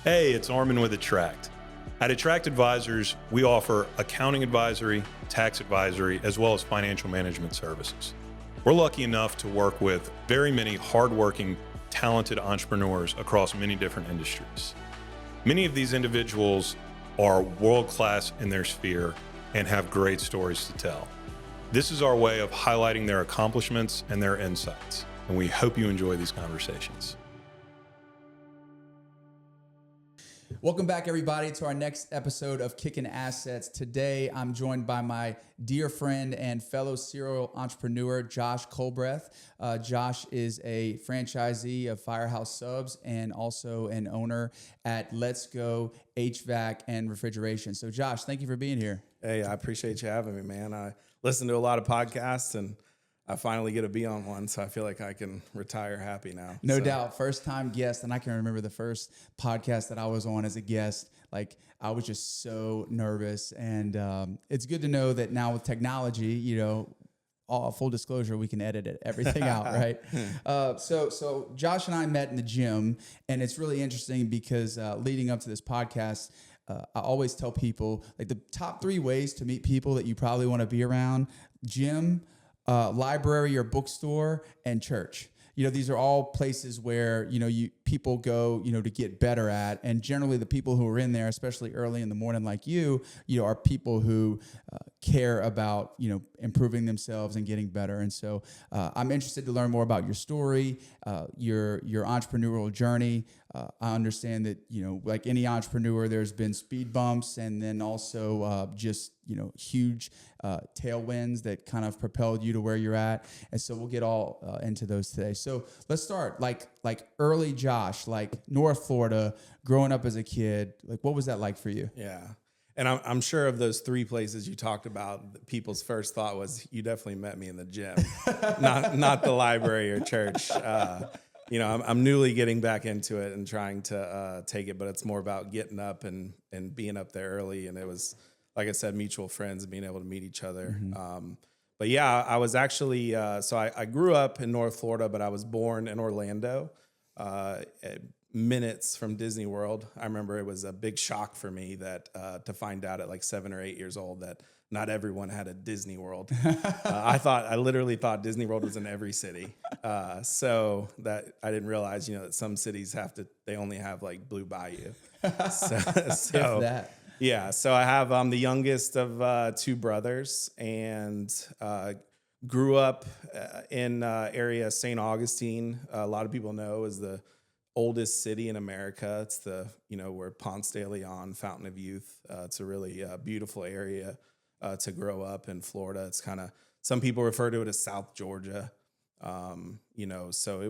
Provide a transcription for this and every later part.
Hey, it's Armin with Attract. At Attract Advisors, we offer accounting advisory, tax advisory, as well as financial management services. We're lucky enough to work with very many hardworking, talented entrepreneurs across many different industries. Many of these individuals are world-class in their sphere and have great stories to tell. This is our way of highlighting their accomplishments and their insights, and we hope you enjoy these conversations. Welcome back, everybody, to our next episode of Kickin Assets. Today, I'm joined by my dear friend and fellow serial entrepreneur, Josh Culbreth. Josh is a franchisee of Firehouse Subs and also an owner at Let's Go HVAC and Refrigeration. So, Josh, thank you for being here. Hey, I appreciate you having me, man. I listen to a lot of podcasts, and I finally get to be on one, so I feel like I can retire happy now. No doubt. First time guest, and I can remember the first podcast that I was on as a guest. Like, I was just so nervous, and it's good to know that now with technology, all full disclosure, we can edit everything out, right? So Josh and I met in the gym, and it's really interesting because leading up to this podcast, I always tell people, like, the top 3 ways to meet people that you probably want to be around: gym, library or bookstore, and church. These are all places where, people go, to get better at. And generally the people who are in there, especially early in the morning, like are people who care about, improving themselves and getting better. And so I'm interested to learn more about your story, your entrepreneurial journey. I understand that, like any entrepreneur, there's been speed bumps and then also just, huge tailwinds that kind of propelled you to where you're at. And so we'll get all into those today. So let's start like early Josh, like North Florida, growing up as a kid. Like, what was that like for you? Yeah. And I'm sure of those 3 places you talked about, people's first thought was, you definitely met me in the gym, not the library or church. I'm newly getting back into it and trying to take it, but it's more about getting up and being up there early. And it was, like I said, mutual friends and being able to meet each other. Mm-hmm. But yeah, I was actually, so I grew up in North Florida, but I was born in Orlando, minutes from Disney World. I remember it was a big shock for me that to find out at like 7 or 8 years old that not everyone had a Disney World. I literally thought Disney World was in every city. So that I didn't realize, that some cities they only have like Blue Bayou. So that. Yeah, so I have, I'm the youngest of 2 brothers, and grew up in area St. Augustine. A lot of people know is the oldest city in America. It's where Ponce de Leon, Fountain of Youth. It's a really beautiful area to grow up in Florida. It's kind of, some people refer to it as South Georgia. So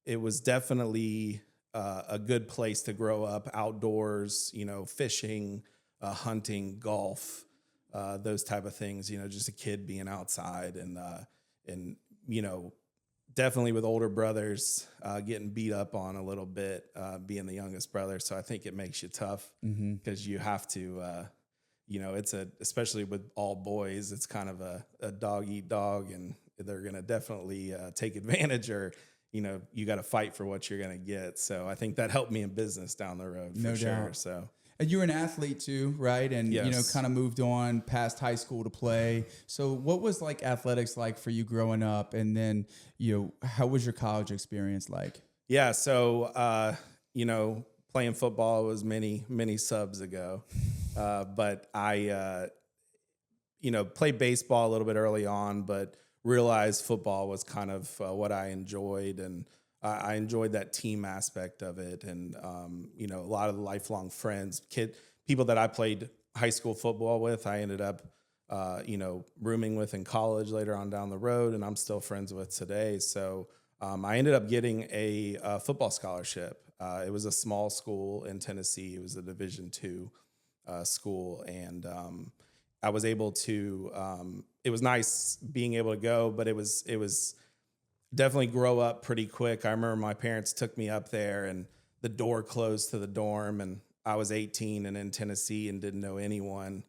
it was definitely a good place to grow up, outdoors, fishing, hunting, golf, those type of things, just a kid being outside and definitely with older brothers, getting beat up on a little bit, being the youngest brother. So I think it makes you tough because you have to, especially with all boys, it's kind of a dog eat dog, and they're going to definitely take advantage, or you got to fight for what you're going to get. So I think that helped me in business down the road for sure. Doubt. So. And you were an athlete too, right? And, yes. Kind of moved on past high school to play. So what was like athletics like for you growing up? And then, how was your college experience like? Yeah. So, playing football was many, many subs ago. But I, played baseball a little bit early on, but realized football was kind of what I enjoyed, and I enjoyed that team aspect of it. And, a lot of the lifelong friends, people that I played high school football with, I ended up, rooming with in college later on down the road, and I'm still friends with today. So I ended up getting a football scholarship. It was a small school in Tennessee. It was a Division II school, and I was able to, it was nice being able to go, but it was definitely grow up pretty quick. I remember my parents took me up there, and the door closed to the dorm, and I was 18 and in Tennessee and didn't know anyone.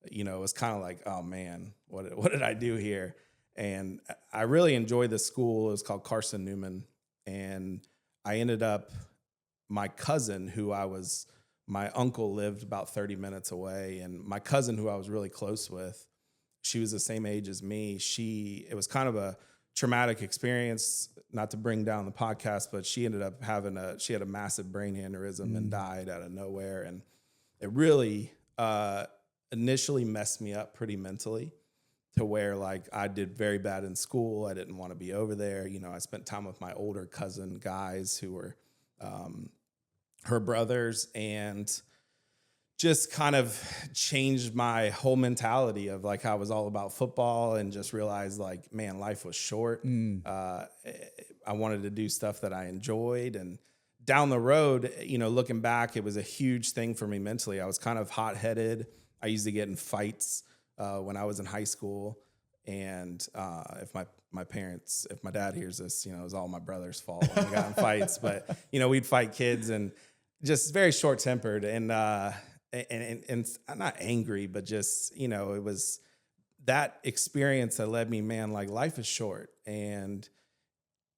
It was kind of like, oh man, what did I do here? And I really enjoyed the school. It was called Carson Newman, and I ended up my cousin, my uncle lived about 30 minutes away, and my cousin, who I was really close with, she was the same age as me. It was kind of a traumatic experience, not to bring down the podcast, but she ended up she had a massive brain aneurysm and died out of nowhere. And it really initially messed me up pretty mentally, to where like I did very bad in school. I didn't want to be over there. You know, I spent time with my older cousin guys who were her brothers, and just kind of changed my whole mentality of like, I was all about football, and just realized like, man, life was short. I wanted to do stuff that I enjoyed. And down the road, you know, looking back, it was a huge thing for me mentally. I was kind of hot-headed. I used to get in fights when I was in high school. And if my dad hears this, you know, it was all my brother's fault when we got in fights. But, you know, we'd fight kids, and just very short-tempered, and I'm not angry, but just, you know, it was that experience that led me, man, like life is short and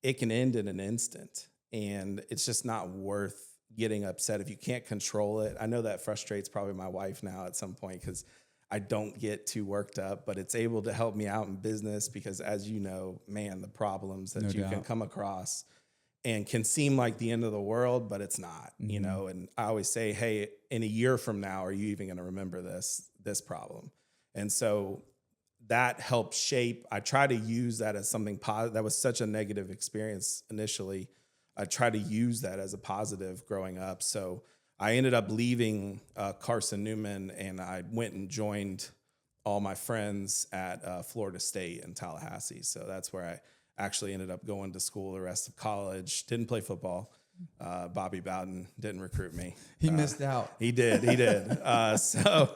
it can end in an instant, and it's just not worth getting upset if you can't control it. I know that frustrates probably my wife now at some point, because I don't get too worked up, but it's able to help me out in business, because as you know, man, the problems that you can come across and can seem like the end of the world, but it's not, you know? And I always say, hey, in a year from now, are you even going to remember this problem? And so that helped shape. I try to use that as something positive. That was such a negative experience initially. I try to use that as a positive growing up. So I ended up leaving Carson Newman, and I went and joined all my friends at Florida State in Tallahassee. So that's where I actually ended up going to school the rest of college. Didn't play football. Bobby Bowden didn't recruit me. He missed out. He did. So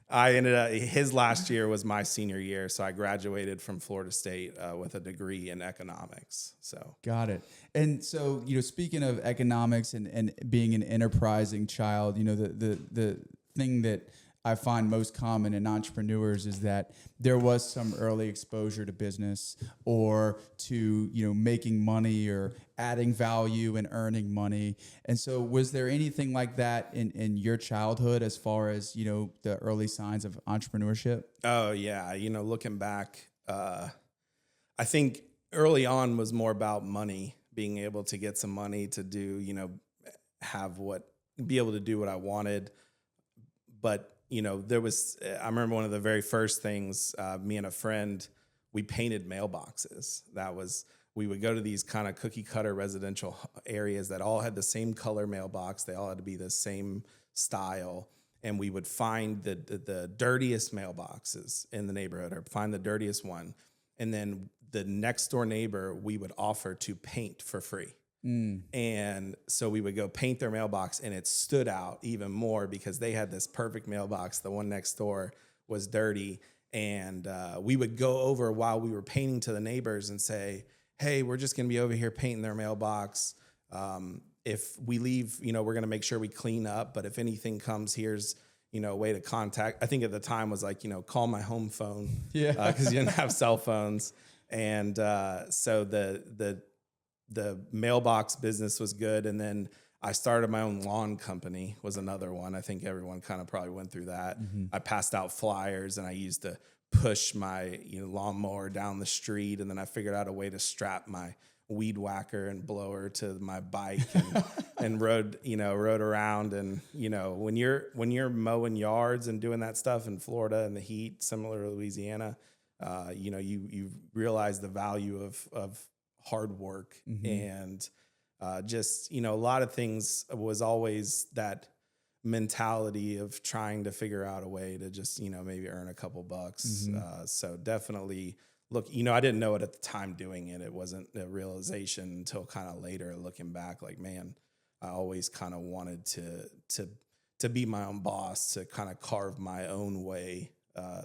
I ended up, his last year was my senior year. So I graduated from Florida State with a degree in economics. So got it. And so, you know, speaking of economics and being an enterprising child, you know, the thing that I find most common in entrepreneurs is that there was some early exposure to business, or to, you know, making money or adding value and earning money. And so was there anything like that in your childhood, as far as, you know, the early signs of entrepreneurship? Oh yeah. You know, looking back, I think early on was more about money, being able to get some money to do, you know, be able to do what I wanted. But you know, I remember one of the very first things, me and a friend, we painted mailboxes. We would go to these kind of cookie cutter residential areas that all had the same color mailbox. They all had to be the same style. And we would find the dirtiest mailboxes in the neighborhood, or find the dirtiest one. And then the next door neighbor, we would offer to paint for free. And so we would go paint their mailbox, and it stood out even more because they had this perfect mailbox. The one next door was dirty. And we would go over while we were painting to the neighbors and say, hey, we're just going to be over here painting their mailbox. If we leave, you know, we're going to make sure we clean up. But if anything comes, here's, you know, a way to contact. I think at the time was like, you know, call my home phone. Yeah. Because you didn't have cell phones. And so the mailbox business was good. And then I started my own lawn company, was another one. I think everyone kind of probably went through that. I passed out flyers, and I used to push my, you know, lawnmower down the street. And then I figured out a way to strap my weed whacker and blower to my bike, and rode around. And, you know, when you're mowing yards and doing that stuff in Florida in the heat, similar to Louisiana, you know, you realize the value of hard work. And just, you know, a lot of things was always that mentality of trying to figure out a way to just, you know, maybe earn a couple bucks. So definitely look, you know, I didn't know it at the time doing it. It wasn't a realization until kind of later looking back, like, man, I always kind of wanted to be my own boss, to kind of carve my own way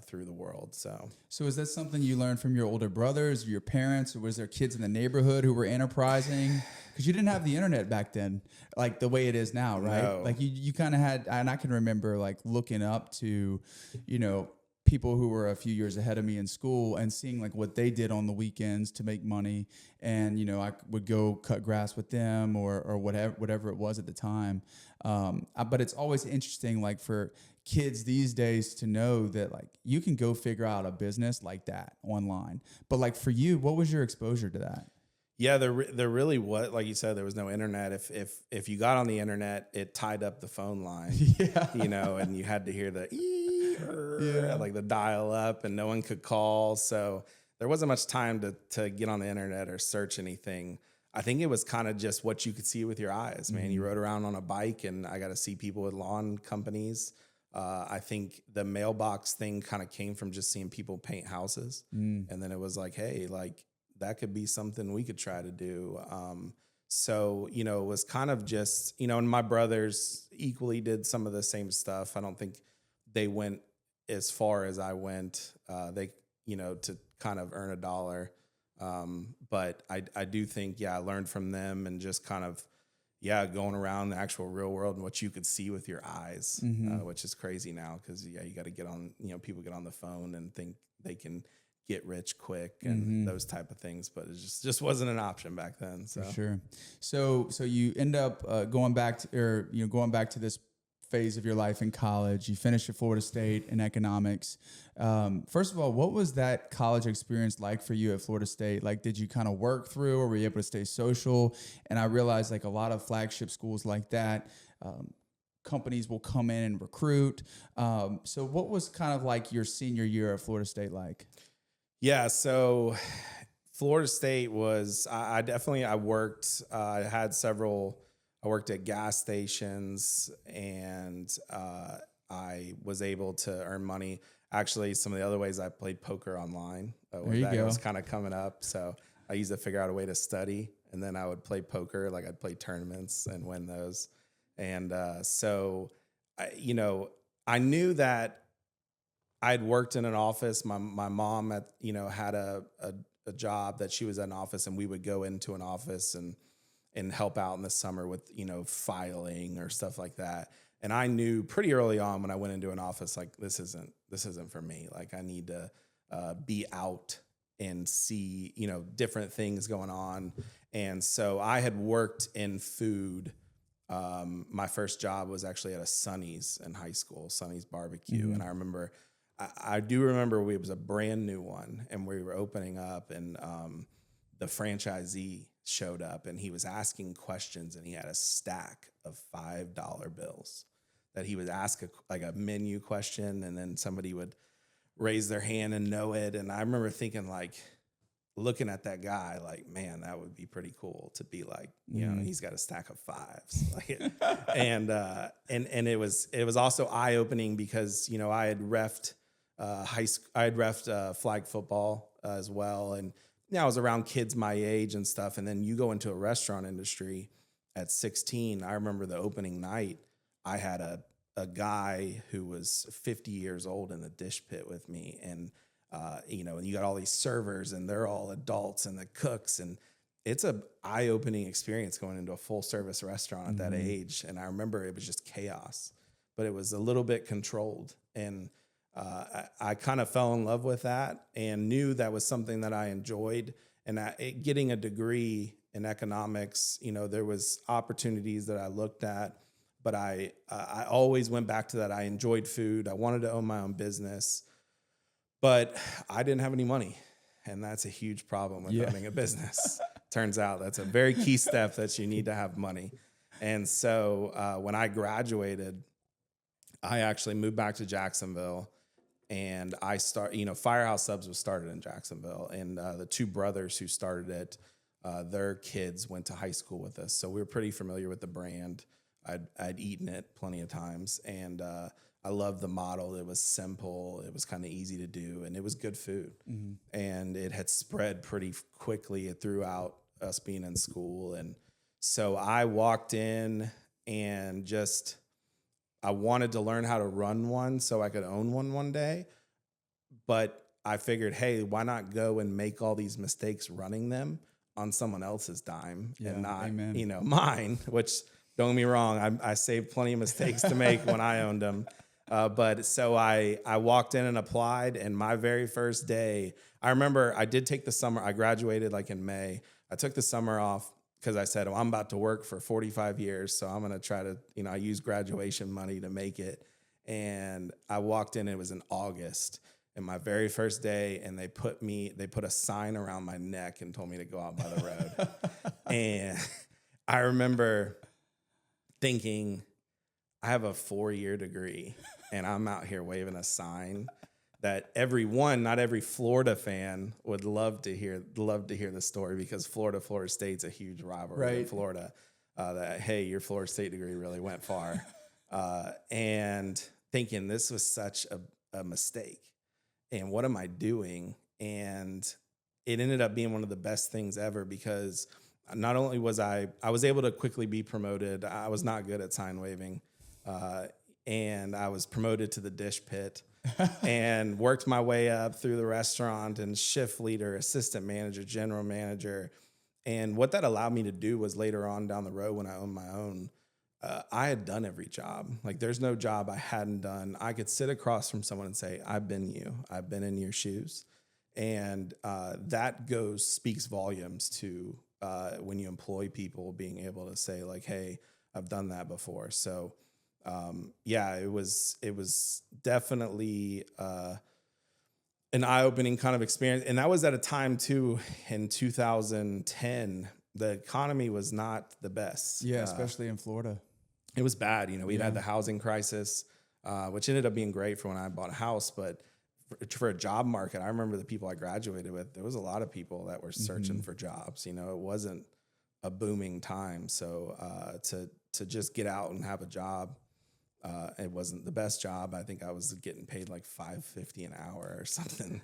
through the world. So is that something you learned from your older brothers, or your parents, or was there kids in the neighborhood who were enterprising? Because you didn't have the internet back then, like the way it is now, right? No. Like you kind of had, and I can remember like looking up to, you know, people who were a few years ahead of me in school and seeing like what they did on the weekends to make money. And, I would go cut grass with them or whatever it was at the time. But it's always interesting, like for kids these days to know that like you can go figure out a business like that online. But like for you, what was your exposure to that? Yeah, there really was, like you said, there was no internet. If you got on the internet, it tied up the phone line, and you had to hear the like the dial up, and no one could call. So there wasn't much time to get on the internet or search anything. I think it was kind of just what you could see with your eyes, man. You rode around on a bike, and I got to see people with lawn companies. I think the mailbox thing kind of came from just seeing people paint houses. And then it was like, hey, like, that could be something we could try to do. So, it was kind of just, and my brothers equally did some of the same stuff. I don't think they went as far as I went, to kind of earn a dollar. But I do think, I learned from them and just kind of, going around the actual real world and what you could see with your eyes, which is crazy now because, you got to get on, people get on the phone and think they can get rich quick and those type of things, but it just wasn't an option back then. So. For sure. So you end up going back to this phase of your life in college. You finished at Florida State in economics. First of all, what was that college experience like for you at Florida State? Like, did you kind of work through, or were you able to stay social? And I realized like a lot of flagship schools like that, companies will come in and recruit. So what was kind of like your senior year at Florida State like? Yeah, so Florida State was, I worked, I worked at gas stations, and I was able to earn money. Actually, some of the other ways I played poker online. There you go. It was kind of coming up. So I used to figure out a way to study, and then I would play poker. Like I'd play tournaments and win those. And I knew that I'd worked in an office. My mom had a job that she was at an office, and we would go into an office and help out in the summer with, filing or stuff like that. And I knew pretty early on when I went into an office, like, this isn't for me. Like, I need to be out and see, different things going on. And so I had worked in food. My first job was actually at a Sonny's in high school, Sonny's Barbecue. And I do remember it was a brand new one, and we were opening up, and the franchisee showed up, and he was asking questions, and he had a stack of $5 bills that he would ask a menu question, and then somebody would raise their hand and know it. And I remember thinking, like, looking at that guy, like, man, that would be pretty cool to be like, he's got a stack of fives, like, and it was also eye opening because I had reffed flag football as well, and I was around kids my age and stuff. And then you go into a restaurant industry at 16. I remember the opening night, I had a guy who was 50 years old in the dish pit with me, and and you got all these servers, and they're all adults, and the cooks, and it's a eye-opening experience going into a full-service restaurant at that age. And I remember it was just chaos, but it was a little bit controlled, and I kind of fell in love with that and knew that was something that I enjoyed. And getting a degree in economics, there was opportunities that I looked at, but I always went back to that. I enjoyed food. I wanted to own my own business, but I didn't have any money. And that's a huge problem with owning a business. Turns out that's a very key step, that you need to have money. And so when I graduated, I actually moved back to Jacksonville. And I Firehouse Subs was started in Jacksonville, and the two brothers who started it, their kids went to high school with us, so we were pretty familiar with the brand. I'd eaten it plenty of times, and I loved the model. It was simple, it was kind of easy to do, and it was good food. And it had spread pretty quickly throughout us being in school. And so I walked in and I wanted to learn how to run one so I could own one day. But I figured, hey, why not go and make all these mistakes running them on someone else's dime and not, mine, which, don't get me wrong, I saved plenty of mistakes to make when I owned them. But so I walked in and applied, and my very first day, I remember I did take the summer. I graduated like in May. I took the summer off because I said, I'm about to work for 45 years, so I'm going to try to, I use graduation money to make it. And I walked in, it was in August, and my very first day, and they put a sign around my neck and told me to go out by the road. And I remember thinking, I have a 4-year degree, and I'm out here waving a sign that not every Florida fan would love to hear the story, because Florida State's a huge rivalry in Florida. That, hey, your Florida State degree really went far. And thinking this was such a mistake. And what am I doing? And it ended up being one of the best things ever, because not only was I was able to quickly be promoted. I was not good at sign waving. And I was promoted to the dish pit and worked my way up through the restaurant and shift leader, assistant manager, general manager. And what that allowed me to do was later on down the road, when I owned my own, I had done every job. Like, there's no job I hadn't done. I could sit across from someone and say, I've been in your shoes. And that speaks volumes to when you employ people, being able to say like, hey, I've done that before. So it was definitely an eye-opening kind of experience. And that was at a time too, in 2010, the economy was not the best. Yeah, especially in Florida. It was bad. We'd had the housing crisis, which ended up being great for when I bought a house. But for a job market, I remember the people I graduated with, there was a lot of people that were searching for jobs. It wasn't a booming time. So to just get out and have a job, it wasn't the best job. I think I was getting paid like $5.50 an hour or something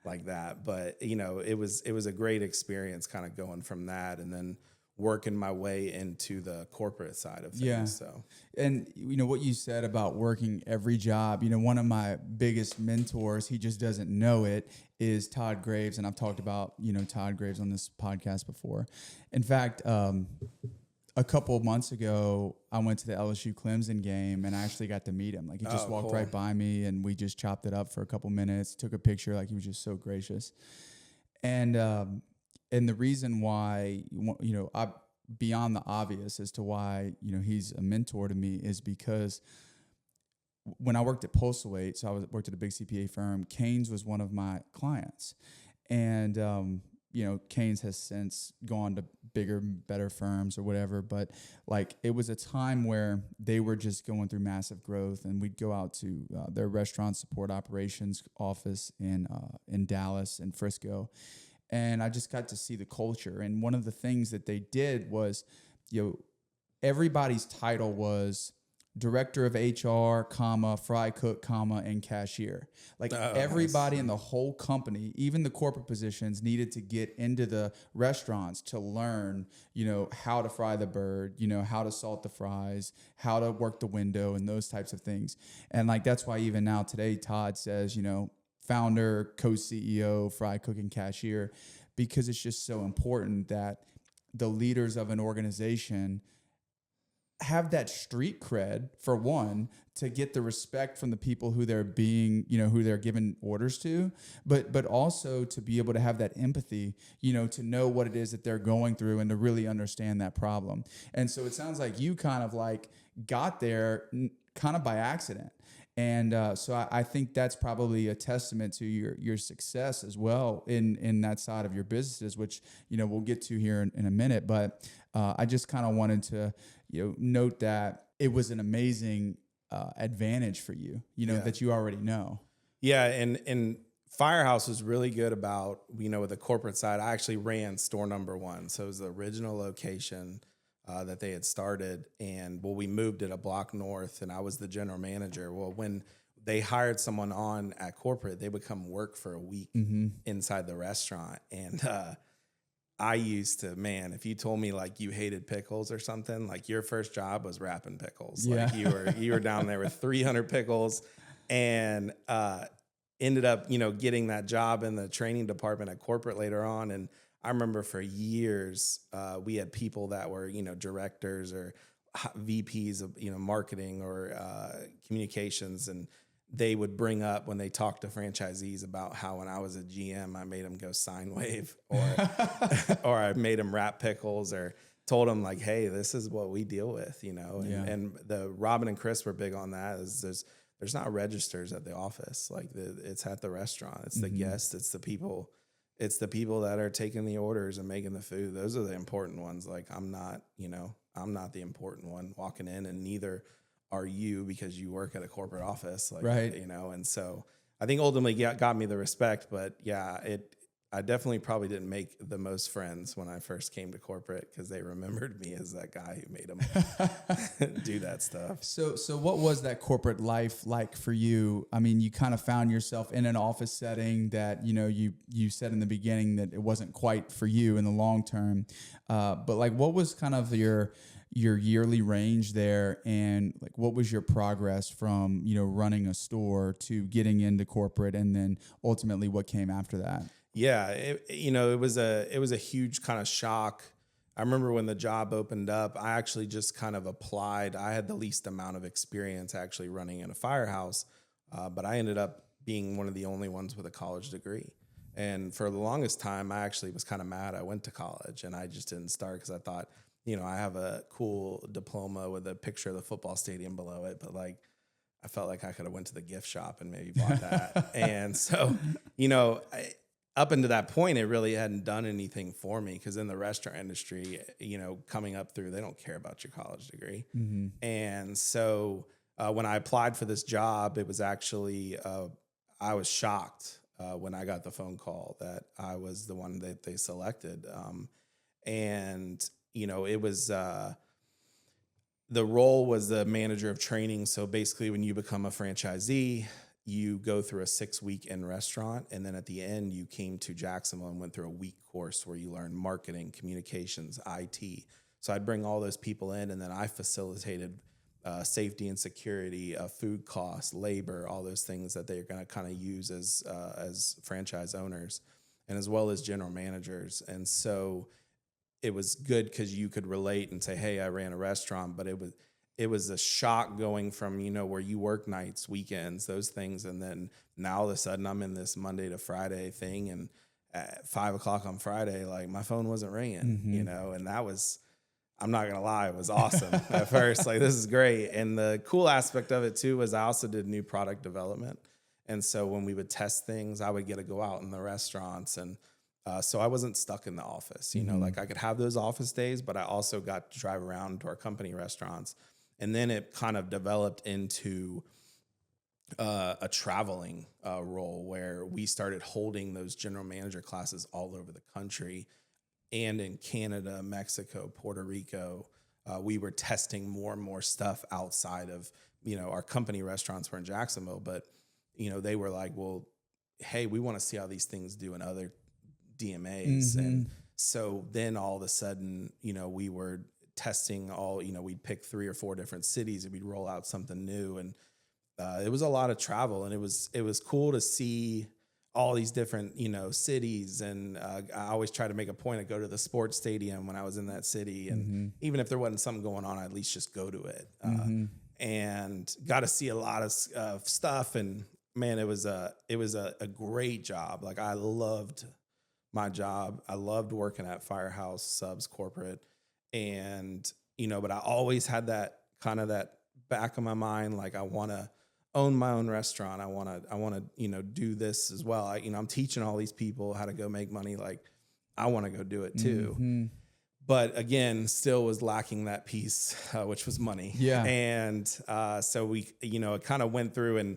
like that. But it was a great experience, kind of going from that and then working my way into the corporate side of things. Yeah. So, and what you said about working every job, one of my biggest mentors, he just doesn't know it, is Todd Graves. And I've talked about, Todd Graves on this podcast before. In fact, a couple of months ago, I went to the LSU Clemson game and I actually got to meet him. Like, he just walked right by me and we just chopped it up for a couple minutes, took a picture. Like, he was just so gracious. And the reason why, beyond the obvious as to why, he's a mentor to me, is because when I worked at Postal-Weight, so I worked at a big CPA firm, Canes was one of my clients. And, Canes has since gone to bigger, better firms or whatever. But like, it was a time where they were just going through massive growth, and we'd go out to their restaurant support operations office in Dallas and Frisco. And I just got to see the culture. And one of the things that they did was, everybody's title was director of HR, fry cook, and cashier. Like, everybody in the whole company, even the corporate positions, needed to get into the restaurants to learn, how to fry the bird, how to salt the fries, how to work the window, and those types of things. And like, that's why even now today, Todd says, founder, co-CEO, fry, cook, and cashier, because it's just so important that the leaders of an organization have that street cred, for one, to get the respect from the people who they're being, who they're giving orders to, but also to be able to have that empathy, to know what it is that they're going through and to really understand that problem. And so it sounds like you kind of like got there kind of by accident. And so I think that's probably a testament to your success as well in that side of your businesses, which, we'll get to here in a minute. But I just kind of wanted to, note that it was an amazing advantage for you, that you already know. Yeah. And Firehouse was really good about, with the corporate side. I actually ran store number 1. So it was the original location that they had started. And we moved it a block north, and I was the general manager. Well, when they hired someone on at corporate, they would come work for a week inside the restaurant. And I used to, if you told me like you hated pickles or something, like your first job was wrapping pickles. Yeah. Like you were down there with 300 pickles, and ended up, getting that job in the training department at corporate later on. And I remember for years, we had people that were, directors or VPs of, marketing or communications, and they would bring up when they talked to franchisees about how when I was a GM, I made them go sine wave, or or I made them wrap pickles, or told them like, hey, this is what we deal with, and the Robin and Chris were big on that. There's not registers at the office. Like it's at the restaurant. It's the guests. It's the people. It's the people that are taking the orders and making the food. Those are the important ones. Like I'm not the important one walking in, and neither are you, because you work at a corporate office. Like, right. And so I think ultimately got me the respect, but yeah, I definitely probably didn't make the most friends when I first came to corporate, because they remembered me as that guy who made them do that stuff. So what was that corporate life like for you? I mean, you kind of found yourself in an office setting that, you said in the beginning that it wasn't quite for you in the long term. But like, what was kind of your yearly range there, and like what was your progress from, running a store to getting into corporate, and then ultimately what came after that? Yeah, it was a huge kind of shock. I remember when the job opened up, I actually just kind of applied. I had the least amount of experience actually running in a firehouse, but I ended up being one of the only ones with a college degree. And for the longest time, I actually was kind of mad I went to college and I just didn't start, because I thought, I have a cool diploma with a picture of the football stadium below it, but like, I felt like I could have went to the gift shop and maybe bought that. And so, up until that point, it really hadn't done anything for me, because in the restaurant industry, coming up through, they don't care about your college degree. Mm-hmm. And so when I applied for this job, it was actually, I was shocked when I got the phone call that I was the one that they selected. It was, the role was the manager of training. So basically when you become a franchisee, you go through a 6-week in restaurant. And then at the end, you came to Jacksonville and went through a week course where you learned marketing, communications, IT. So I'd bring all those people in, and then I facilitated safety and security, food costs, labor, all those things that they're going to kind of use as franchise owners, and as well as general managers. And so it was good because you could relate and say, hey, I ran a restaurant, but it was a shock going from, where you work nights, weekends, those things. And then now all of a sudden I'm in this Monday to Friday thing. And at 5:00 on Friday, like my phone wasn't ringing, and that was, I'm not going to lie, it was awesome at first. Like, this is great. And the cool aspect of it too was I also did new product development. And so when we would test things, I would get to go out in the restaurants. And so I wasn't stuck in the office, like I could have those office days, but I also got to drive around to our company restaurants. And then it kind of developed into a traveling role where we started holding those general manager classes all over the country, and in Canada, Mexico, Puerto Rico. We were testing more and more stuff outside of, our company restaurants were in Jacksonville, but, they were like, well, hey, we want to see how these things do in other DMAs. And so then all of a sudden, we were testing we'd pick 3 or 4 different cities and we'd roll out something new. And it was a lot of travel, and it was cool to see all these different, cities. And I always try to make a point to go to the sports stadium when I was in that city. And even if there wasn't something going on, I'd at least just go to it. And got to see a lot of stuff. And man, it was a great job. Like, I loved my job. I loved working at Firehouse Subs Corporate. And, but I always had that kind of that back of my mind, like, I want to own my own restaurant. I want to, do this as well. I'm teaching all these people how to go make money. Like, I want to go do it too. But again, still was lacking that piece, which was money. Yeah. And so we, it kind of went through, and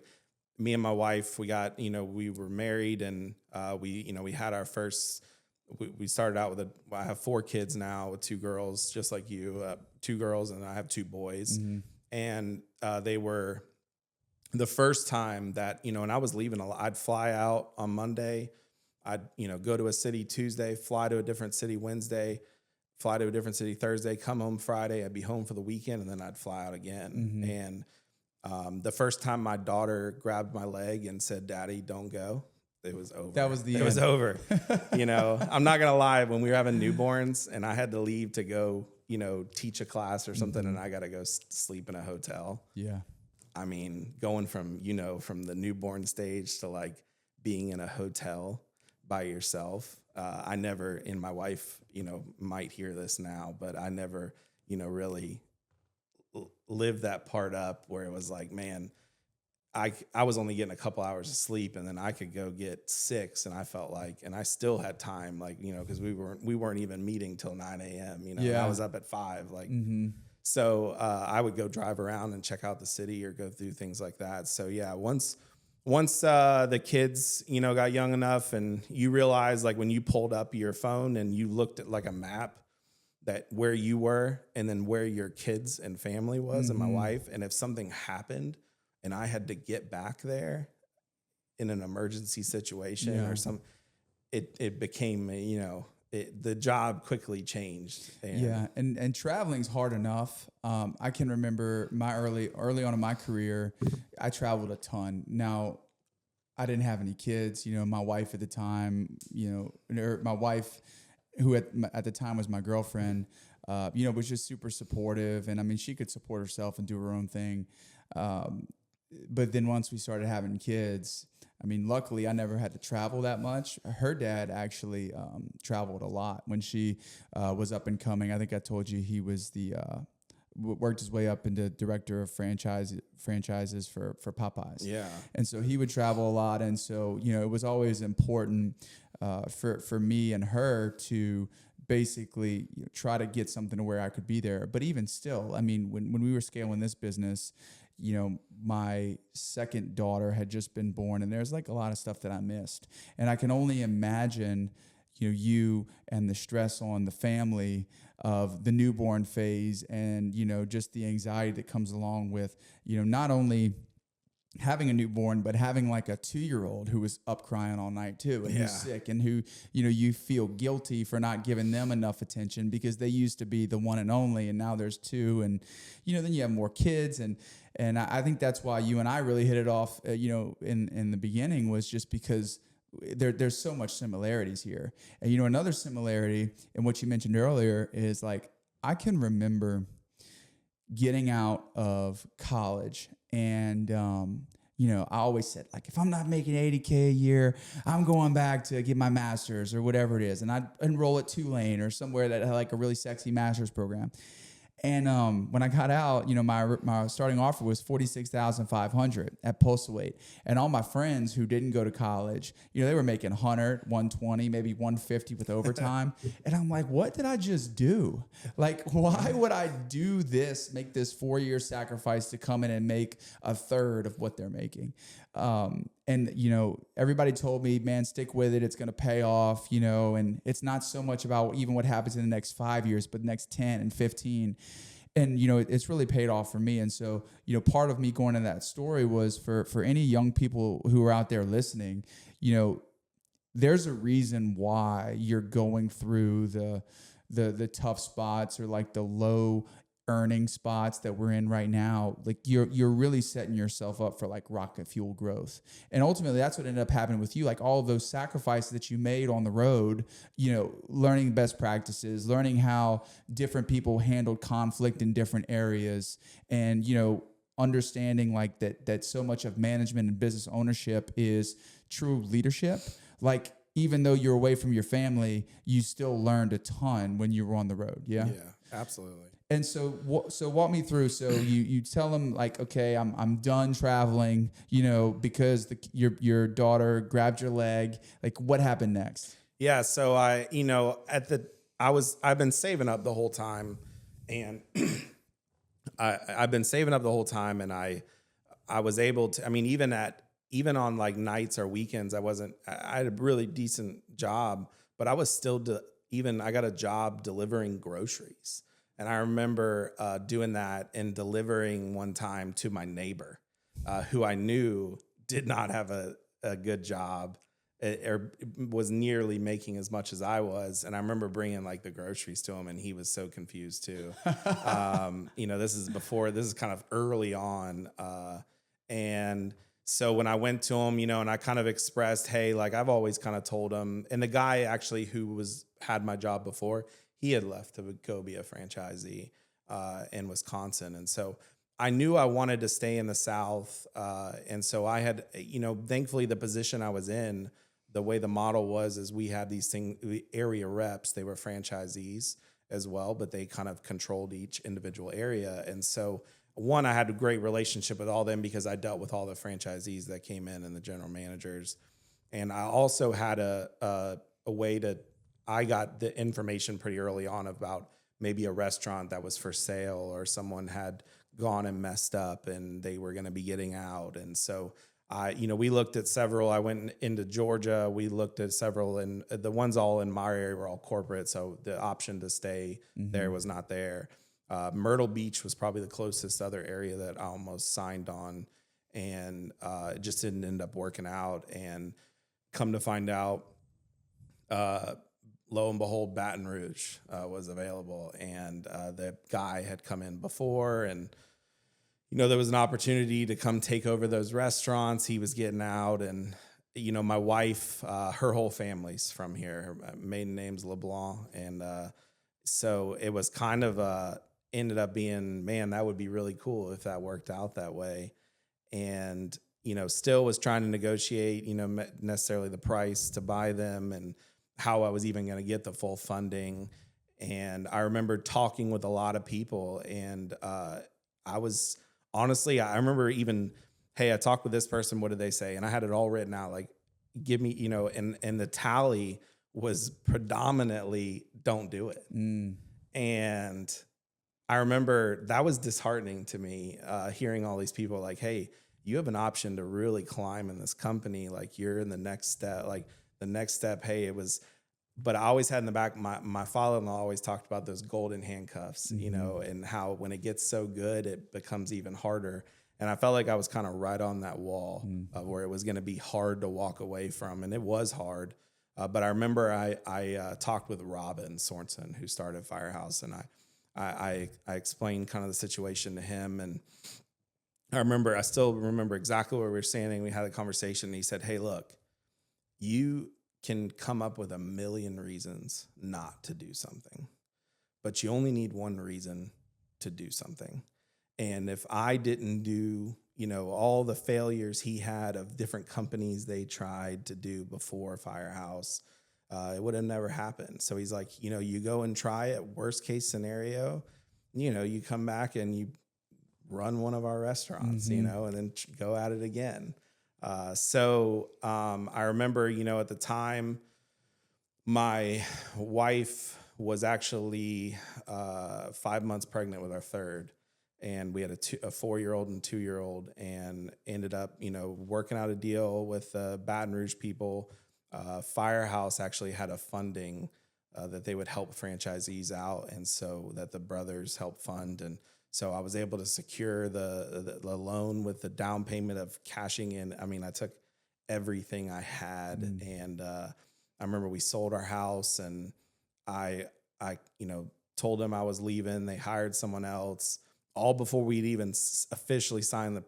me and my wife, we got, we were married, and we had our first. We started out with I have 4 kids now with 2 girls, just like you, 2 girls, and I have 2 boys. And they were the first time that, and I was leaving I'd fly out on Monday. I'd, go to a city Tuesday, fly to a different city Wednesday, fly to a different city Thursday, come home Friday. I'd be home for the weekend, and then I'd fly out again. And the first time my daughter grabbed my leg and said, "Daddy, don't go," it was over. That was the end. It was over. I'm not going to lie. When we were having newborns and I had to leave to go teach a class or something, and I got to go sleep in a hotel. Yeah. I mean, going from the newborn stage to like being in a hotel by yourself. I never, and my wife, might hear this now, but I never, really lived that part up where it was like, man, I was only getting a couple hours of sleep, and then I could go get 6, and I felt like, and I still had time, like, because we weren't even meeting till 9 a.m. And I was up at 5, like, so I would go drive around and check out the city or go through things like that. So yeah, once the kids, got young enough, and you realize, like, when you pulled up your phone and you looked at like a map, that where you were and then where your kids and family was and my wife, and if something happened and I had to get back there in an emergency situation or it became, the job quickly changed. And traveling's hard enough. I can remember my early on in my career, I traveled a ton. Now, I didn't have any kids. My wife at the time, my wife, who at the time was my girlfriend, was just super supportive. And I mean, she could support herself and do her own thing. But then once we started having kids, I mean, luckily I never had to travel that much. Her dad actually traveled a lot when she was up and coming. I think I told you he was worked his way up into director of franchises for Popeyes. Yeah. And so he would travel a lot. And so, it was always important for me and her to basically try to get something to where I could be there. But even still, I mean, when we were scaling this business, my second daughter had just been born, and there's like a lot of stuff that I missed. And I can only imagine, you and the stress on the family of the newborn phase and, just the anxiety that comes along with, not only having a newborn, but having like a 2-year-old who was up crying all night too, and who's sick, and who, you feel guilty for not giving them enough attention because they used to be the one and only, and now there's 2, and, then you have more kids. And I think that's why you and I really hit it off, in the beginning, was just because there's so much similarities here. And, another similarity in what you mentioned earlier is, like, I can remember getting out of college and, I always said, like, if I'm not making $80K a year, I'm going back to get my master's or whatever it is. And I'd enroll at Tulane or somewhere that had like a really sexy master's program. And when I got out, my starting offer was $46,500 at Postal 8. And all my friends who didn't go to college, they were making 100, 120, maybe 150 with overtime. And I'm like, what did I just do? Like, why would I do this, make this 4-year sacrifice to come in and make a third of what they're making? And everybody told me, man, stick with it. It's going to pay off, and it's not so much about even what happens in the next 5 years, but the next 10 and 15. And, it's really paid off for me. And so, part of me going into that story was for any young people who are out there listening, there's a reason why you're going through the tough spots or like the low earning spots that we're in right now. Like, you're really setting yourself up for like rocket fuel growth. And ultimately that's what ended up happening with you. Like, all of those sacrifices that you made on the road, learning best practices, learning how different people handled conflict in different areas, and, understanding like that so much of management and business ownership is true leadership. Like, even though you're away from your family, you still learned a ton when you were on the road. Yeah. Yeah, absolutely. And so walk me through. So you tell them, like, okay, I'm done traveling, because your daughter grabbed your leg. Like, what happened next? Yeah. So I've been saving up the whole time, and I've been saving up the whole time, and I was able to, I mean, even on like nights or weekends, I had a really decent job, but I was still I got a job delivering groceries. And I remember doing that and delivering one time to my neighbor, who I knew did not have a good job or was nearly making as much as I was. And I remember bringing like the groceries to him, and he was so confused too. This is kind of early on. And so when I went to him, and I kind of expressed, hey, like, I've always kind of told him, and the guy actually who had my job before, he had left to go be a franchisee in Wisconsin. And so I knew I wanted to stay in the South. And so I had, thankfully the position I was in, the way the model was is we had these area reps. They were franchisees as well, but they kind of controlled each individual area. And so one, I had a great relationship with all them because I dealt with all the franchisees that came in and the general managers. And I also had a way I got the information pretty early on about maybe a restaurant that was for sale or someone had gone and messed up and they were going to be getting out. And so we looked at several. I went into Georgia. We looked at several, and the ones all in my area were all corporate. So the option to stay there was not there. Myrtle Beach was probably the closest other area that I almost signed on, and it just didn't end up working out. And come to find out, lo and behold, Baton Rouge was available, and the guy had come in before, and there was an opportunity to come take over those restaurants. He was getting out, and my wife, her whole family's from here. Her maiden name's LeBlanc, and so it was kind of ended up being, man, that would be really cool if that worked out that way. And still was trying to negotiate, necessarily the price to buy them and how I was even going to get the full funding. And I remember talking with a lot of people, and I was honestly, I remember even, hey, I talked with this person. What did they say? And I had it all written out, like, give me, and the tally was predominantly don't do it. And I remember that was disheartening to me, hearing all these people like, hey, you have an option to really climb in this company. Like, you're in the next step, hey, it was, but I always had in the back, my father-in-law always talked about those golden handcuffs, and how when it gets so good, it becomes even harder. And I felt like I was kind of right on that wall where it was going to be hard to walk away from. And it was hard. But I remember I talked with Robin Sorensen, who started Firehouse, and I explained kind of the situation to him. And I still remember exactly where we were standing. We had a conversation, and he said, hey, look, you can come up with a million reasons not to do something, but you only need one reason to do something. And if I didn't do, all the failures he had of different companies they tried to do before Firehouse, it would have never happened. So he's like, you go and try it. Worst case scenario, you come back and you run one of our restaurants, and then go at it again. So I remember, at the time, my wife was actually 5 months pregnant with our third, and we had a 4-year-old and 2-year-old, and ended up, working out a deal with the Baton Rouge people. Firehouse actually had a funding that they would help franchisees out, and so that the brothers helped fund. And so I was able to secure the loan with the down payment of cashing in. I mean, I took everything I had, and I remember we sold our house, and I told them I was leaving. They hired someone else, all before we'd even officially signed the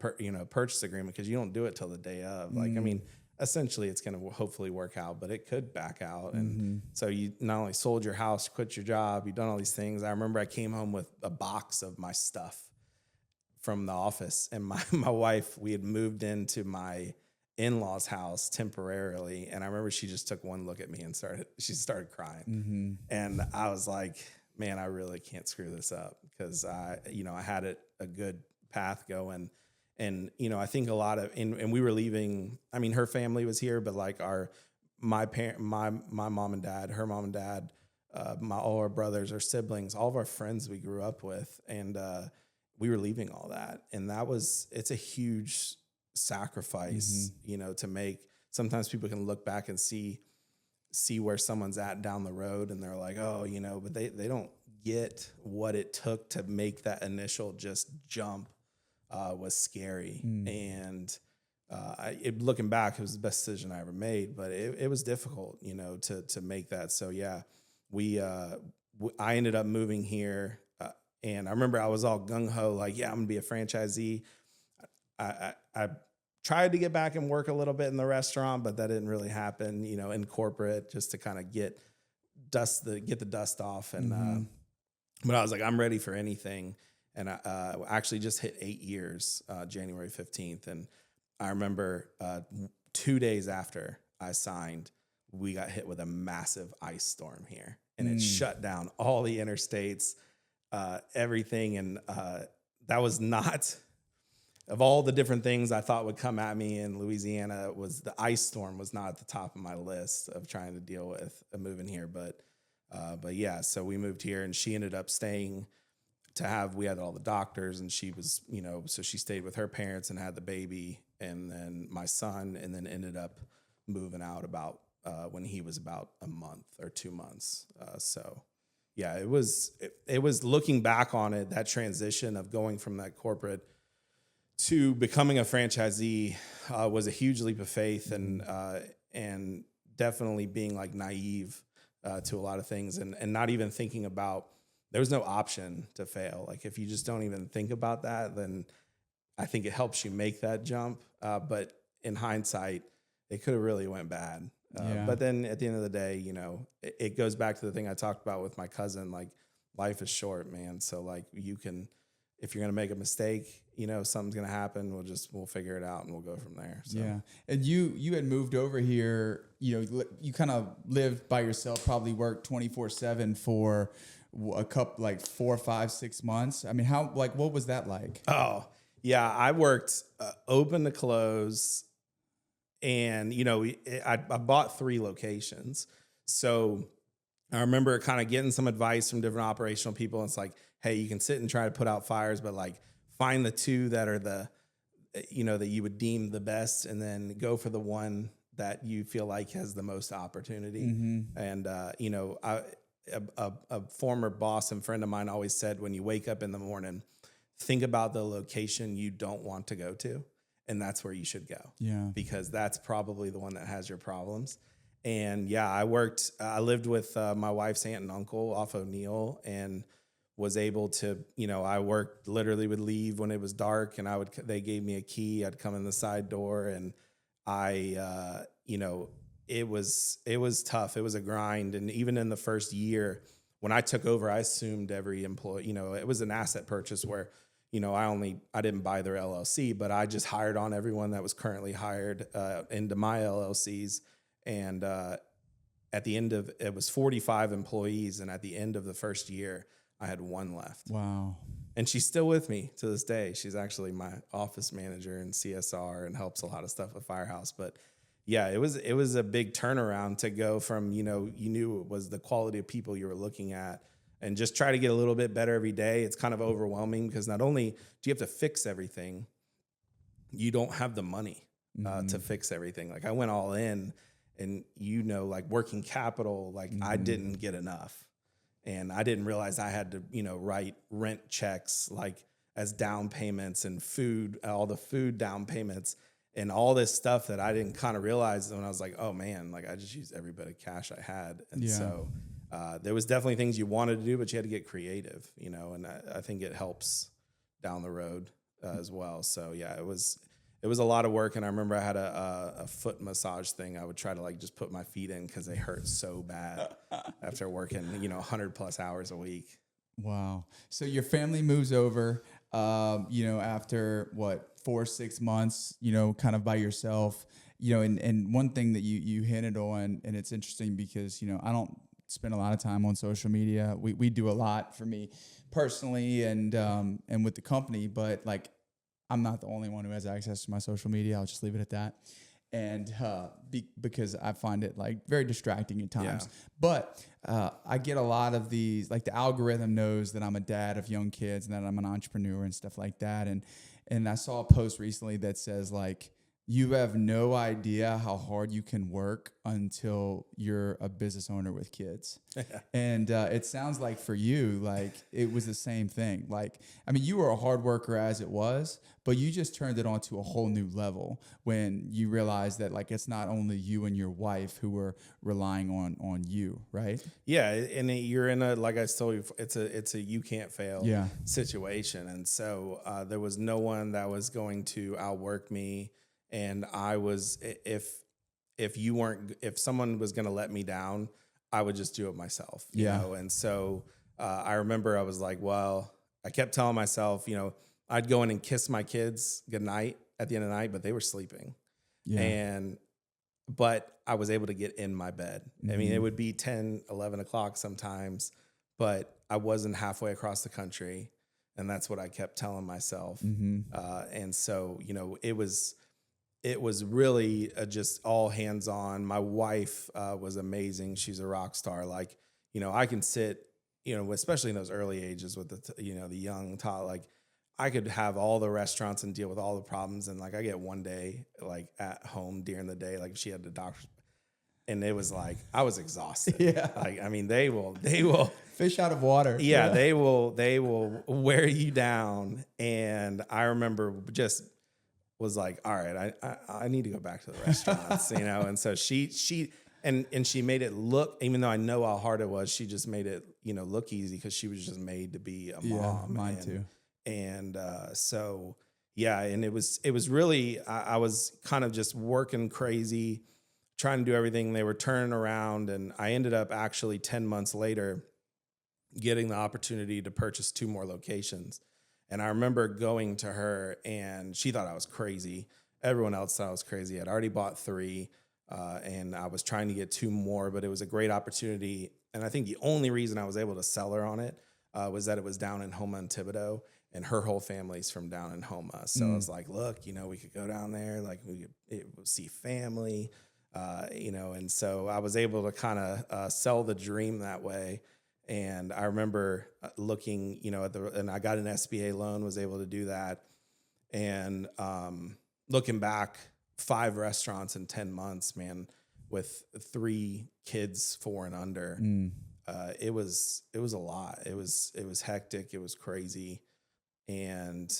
purchase agreement, because you don't do it till the day of. Like, I mean, essentially it's going to hopefully work out, but it could back out. And so you not only sold your house, quit your job, you've done all these things. I remember I came home with a box of my stuff from the office, and my wife, we had moved into my in-laws house temporarily. And I remember she just took one look at me and started crying. And I was like, man, I really can't screw this up, because I had a good path going. And, I think a lot of, and we were leaving, I mean, her family was here, but like my mom and dad, her mom and dad, all our brothers, our siblings, all of our friends we grew up with. And we were leaving all that. And it's a huge sacrifice, to make. Sometimes people can look back and see where someone's at down the road, and they're like, oh, but they don't get what it took to make that initial just jump. Was scary. And looking back, it was the best decision I ever made, but it was difficult, to make that. So yeah, I ended up moving here, and I remember I was all gung ho, like, yeah, I'm gonna be a franchisee. I tried to get back and work a little bit in the restaurant, but that didn't really happen, in corporate, just to kind of get get the dust off. And, but I was like, I'm ready for anything. And I actually just hit 8 years, January 15th. And I remember 2 days after I signed, we got hit with a massive ice storm here, and it shut down all the interstates, everything. And that was not, of all the different things I thought would come at me in Louisiana, was the ice storm was not at the top of my list of trying to deal with moving here. But yeah, so we moved here, and she ended up staying we had all the doctors, and she was, so she stayed with her parents and had the baby, and then my son, and then ended up moving out about when he was about a month or 2 months. So yeah, it was looking back on it, that transition of going from that corporate to becoming a franchisee was a huge leap of faith, and definitely being like naive to a lot of things, and not even thinking about, there was no option to fail. Like, if you just don't even think about that, then I think it helps you make that jump. But in hindsight, it could have really went bad. But then at the end of the day, it goes back to the thing I talked about with my cousin. Like, life is short, man. So like, if you're going to make a mistake, something's going to happen. We'll figure it out, and we'll go from there. So. Yeah. And you had moved over here, you kind of lived by yourself, probably worked 24/7 for a couple, like 4, 5, 6 months. I mean, what was that like? Oh yeah. I worked open to close, and, I bought 3 locations. So I remember kind of getting some advice from different operational people. And it's like, hey, you can sit and try to put out fires, but like, find the 2 that are that you would deem the best, and then go for the one that you feel like has the most opportunity. And, a former boss and friend of mine always said, when you wake up in the morning, think about the location you don't want to go to, and that's where you should go. Yeah. Because that's probably the one that has your problems. And yeah, I lived with my wife's aunt and uncle off O'Neill, and was able to, I literally would leave when it was dark, and they gave me a key. I'd come in the side door, and it was tough. It was a grind. And even in the first year when I took over, I assumed every employee, it was an asset purchase where, I didn't buy their LLC, but I just hired on everyone that was currently hired into my LLCs. And at the end of it was 45 employees. And at the end of the first year, I had 1 left. Wow. And she's still with me to this day. She's actually my office manager in CSR and helps a lot of stuff with Firehouse. But yeah, it was a big turnaround to go from, you knew it was the quality of people you were looking at, and just try to get a little bit better every day. It's kind of overwhelming, because not only do you have to fix everything, you don't have the money to fix everything. Like, I went all in, and like working capital, like I didn't get enough. And I didn't realize I had to, write rent checks like as down payments, and all the food down payments, and all this stuff that I didn't kind of realize when I was like, oh man, like I just used every bit of cash I had. And so there was definitely things you wanted to do, but you had to get creative, and I think it helps down the road as well. So yeah, it was a lot of work. And I remember I had a foot massage thing. I would try to like just put my feet in, because they hurt so bad after working, 100+ hours a week. Wow. So your family moves over, after 4 or 6 months, kind of by yourself, and one thing that you hinted on, and it's interesting because, I don't spend a lot of time on social media. We do a lot for me personally and with the company, but like, I'm not the only one who has access to my social media. I'll just leave it at that. And because I find it like very distracting at times. Yeah. But I get a lot of these, like the algorithm knows that I'm a dad of young kids and that I'm an entrepreneur and stuff like that. And I saw a post recently that says like, you have no idea how hard you can work until you're a business owner with kids. And it sounds like for you, like it was the same thing. Like, I mean, you were a hard worker as it was, but you just turned it onto a whole new level when you realized that like, it's not only you and your wife who were relying on you, right? Yeah. And you're in like I told you, it's a you can't fail situation. And so there was no one that was going to outwork me. And I was, if someone was going to let me down, I would just do it myself, Yeah. know? And so I remember I was like, well, I kept telling myself, I'd go in and kiss my kids goodnight at the end of the night, but they were sleeping. Yeah. But I was able to get in my bed. I mean, it Mhm. would be 10, 11 o'clock sometimes, but I wasn't halfway across the country. And that's what I kept telling myself. Mhm. And so, it was really just all hands on. My wife was amazing. She's a rock star. Like, I can sit, especially in those early ages with the young tot, like I could have all the restaurants and deal with all the problems. And like, I get one day, like at home during the day, like she had the doctor, and it was like, I was exhausted. Yeah. Like, I mean, they will, Fish out of water. yeah, they will wear you down. And I remember just was like, all right, I need to go back to the restaurants, And so she she made it look, even though I know how hard it was, she just made it, look easy because she was just made to be a mom. Mine too. And so, yeah, and it was really, I was kind of just working crazy, trying to do everything. They were turning around, and I ended up actually 10 months later getting the opportunity to purchase 2 more locations. And I remember going to her, and she thought I was crazy. Everyone else thought I was crazy. I'd already bought 3, and I was trying to get 2 more, but it was a great opportunity. And I think the only reason I was able to sell her on it was that it was down in Houma and Thibodaux, and her whole family's from down in Houma. So I was like, look, we could go down there, like we could see family, and so I was able to kind of sell the dream that way. And I remember looking, and I got an SBA loan, was able to do that. And looking back, 5 restaurants in 10 months, man, with 3 kids, 4 and under. It was a lot. It was hectic. It was crazy. And,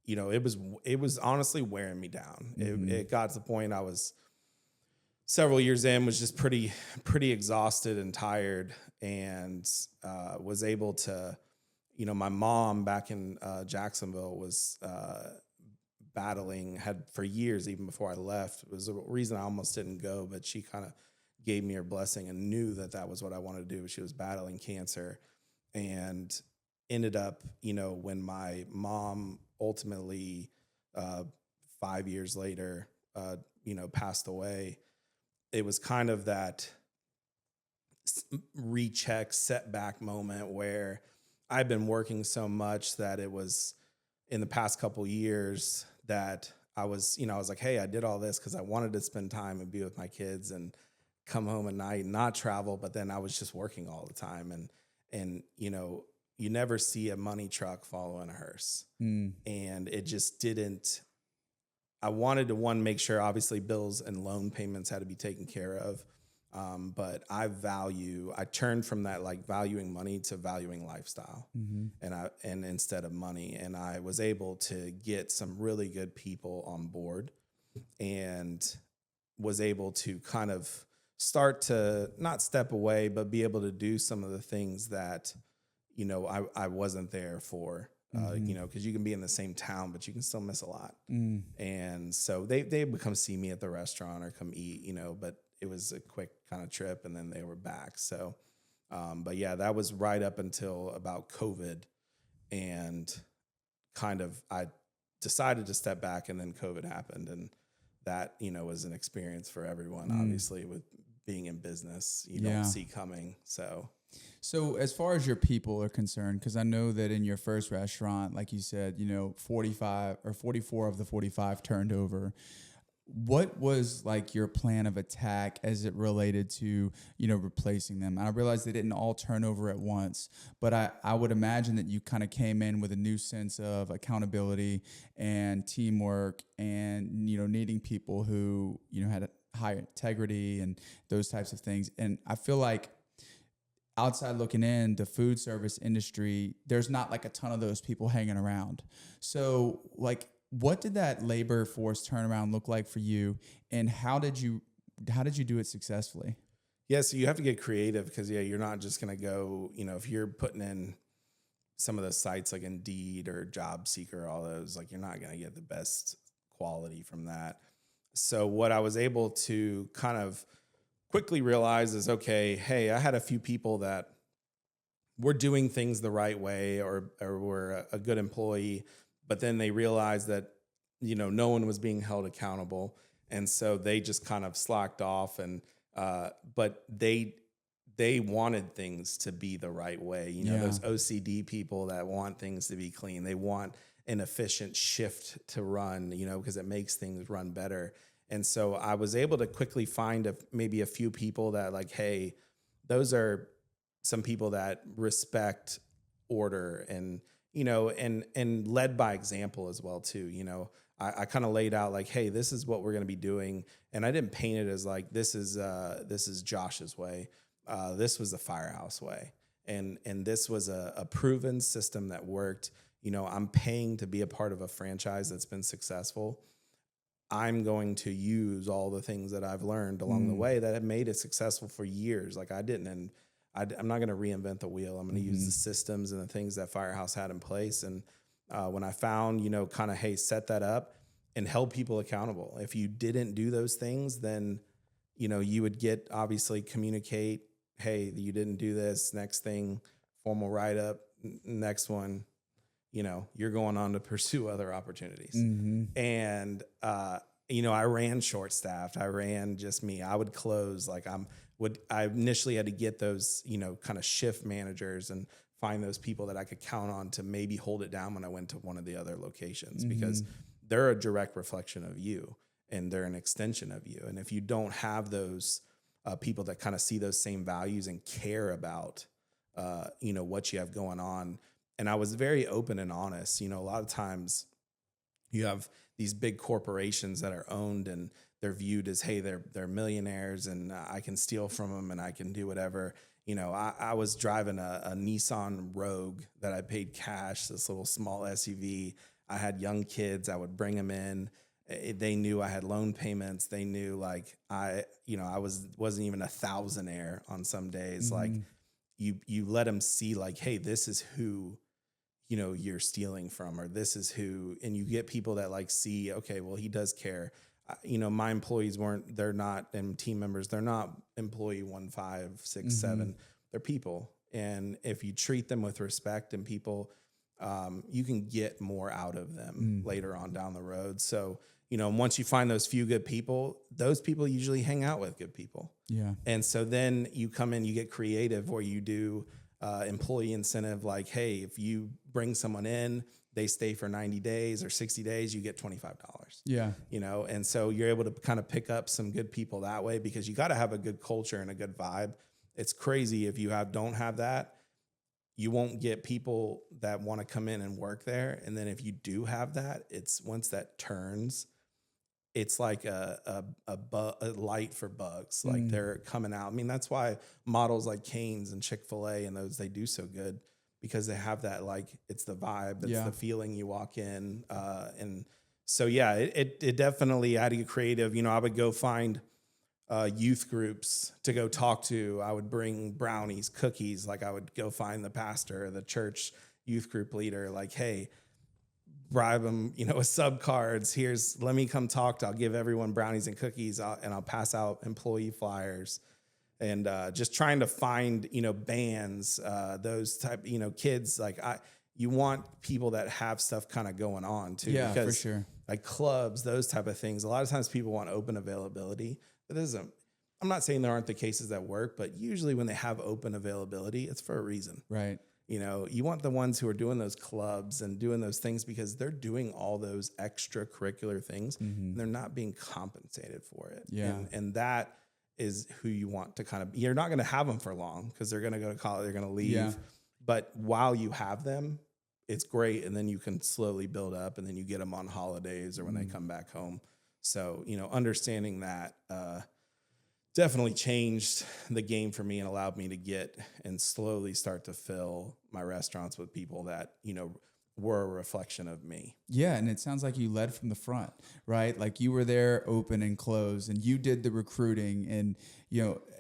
it was honestly wearing me down. It got to the point I was several years in, was just pretty exhausted and tired, and was able to, my mom back in Jacksonville was had for years, even before I left. It was a reason I almost didn't go, but she kind of gave me her blessing and knew that was what I wanted to do. She was battling cancer, and ended up, when my mom ultimately 5 years later, passed away, it was kind of that recheck setback moment where I've been working so much that it was in the past couple years that I was like, hey, I did all this because I wanted to spend time and be with my kids and come home at night and not travel. But then I was just working all the time. And you never see a money truck following a hearse. And it just didn't. I wanted to, make sure obviously bills and loan payments had to be taken care of. But I turned from that, like valuing money, to valuing lifestyle, and instead of money. And I was able to get some really good people on board, and was able to kind of start to not step away, but be able to do some of the things that, I wasn't there for. Because you can be in the same town, but you can still miss a lot. And so they would come see me at the restaurant or come eat, but it was a quick kind of trip, and then they were back. So, but yeah, that was right up until about COVID, and kind of I decided to step back, and then COVID happened, and that was an experience for everyone. Obviously, with being in business, you don't see coming. So as far as your people are concerned, because I know that in your first restaurant, like you said, 45 or 44 of the 45 turned over. What was like your plan of attack as it related to, replacing them? I realized they didn't all turn over at once, but I would imagine that you kind of came in with a new sense of accountability and teamwork, and, needing people who, had a high integrity and those types of things. And I feel like outside looking in, the food service industry, there's not like a ton of those people hanging around. So like, what did that labor force turnaround look like for you, and how did you do it successfully? Yeah, so you have to get creative, because you're not just going to go, if you're putting in some of the sites like Indeed or Job Seeker, all those, like you're not going to get the best quality from that. So what I was able to kind of quickly realized is, okay, hey, I had a few people that were doing things the right way or were a good employee, but then they realized that, no one was being held accountable. And so they just kind of slacked off but they wanted things to be the right way. Those OCD people that want things to be clean. They want an efficient shift to run, because it makes things run better. And so I was able to quickly find maybe a few people that like, hey, those are some people that respect order and, and led by example as well too. I kind of laid out like, hey, this is what we're going to be doing. And I didn't paint it as like, this is Josh's way. This was the Firehouse way. And this was a proven system that worked. I'm paying to be a part of a franchise that's been successful. I'm going to use all the things that I've learned along the way that have made it successful for years. Like I'm not going to reinvent the wheel. I'm going to use the systems and the things that Firehouse had in place. And when I found, kind of, hey, set that up and held people accountable. If you didn't do those things, then, you would get obviously communicate, hey, you didn't do this, next thing, formal write-up, next one, you're going on to pursue other opportunities. And, I ran short-staffed. I ran just me. I would close like I initially had to get those, kind of shift managers and find those people that I could count on to maybe hold it down when I went to one of the other locations because they're a direct reflection of you and they're an extension of you. And if you don't have those people that kind of see those same values and care about, what you have going on. And I was very open and honest. A lot of times you have these big corporations that are owned and they're viewed as, hey, they're millionaires and I can steal from them and I can do whatever. I was driving a Nissan Rogue that I paid cash, this little small SUV. I had young kids. I would bring them in. They knew I had loan payments. They knew like I wasn't even a thousandaire on some days. Like you let them see like, hey, this is who, you're stealing from, or this is who, and you get people that like see, okay, well, he does care. My employees they're not, and team members, they're not employee 1, 5, 6, 7. They're people. And if you treat them with respect and people, you can get more out of them later on down the road. So, once you find those few good people, those people usually hang out with good people. Yeah. And so then you come in, you get creative where you do employee incentive, like, hey, if you bring someone in, they stay for 90 days or 60 days, you get $25. Yeah. And so you're able to kind of pick up some good people that way because you got to have a good culture and a good vibe. It's crazy if you don't have that, you won't get people that want to come in and work there. And then if you do have that, it's once that turns, it's like a light for bugs. Like they're coming out. I mean, that's why models like Cane's and Chick-fil-A and those, they do so good because they have that, like, it's the vibe, it's the feeling you walk in. And so, yeah, it definitely had to get creative. I would go find youth groups to go talk to. I would bring brownies, cookies. Like I would go find the pastor, the church youth group leader, like, hey, bribe them, with sub cards. Let me come talk I'll give everyone brownies and cookies and I'll pass out employee flyers and just trying to find, bands, those type, kids. Like you want people that have stuff kind of going on too. Yeah, because, for sure. Like clubs, those type of things. A lot of times people want open availability. I'm not saying there aren't the cases that work, but usually when they have open availability, it's for a reason. Right. You want the ones who are doing those clubs and doing those things because they're doing all those extracurricular things and they're not being compensated for it. Yeah. And that is who you want to kind of, you're not going to have them for long because they're going to go to college, they're going to leave. Yeah. But while you have them, it's great. And then you can slowly build up and then you get them on holidays or when they come back home. So, understanding that, definitely changed the game for me and allowed me to get and slowly start to fill my restaurants with people that, were a reflection of me. Yeah. And it sounds like you led from the front, right? Like you were there open and close and you did the recruiting and,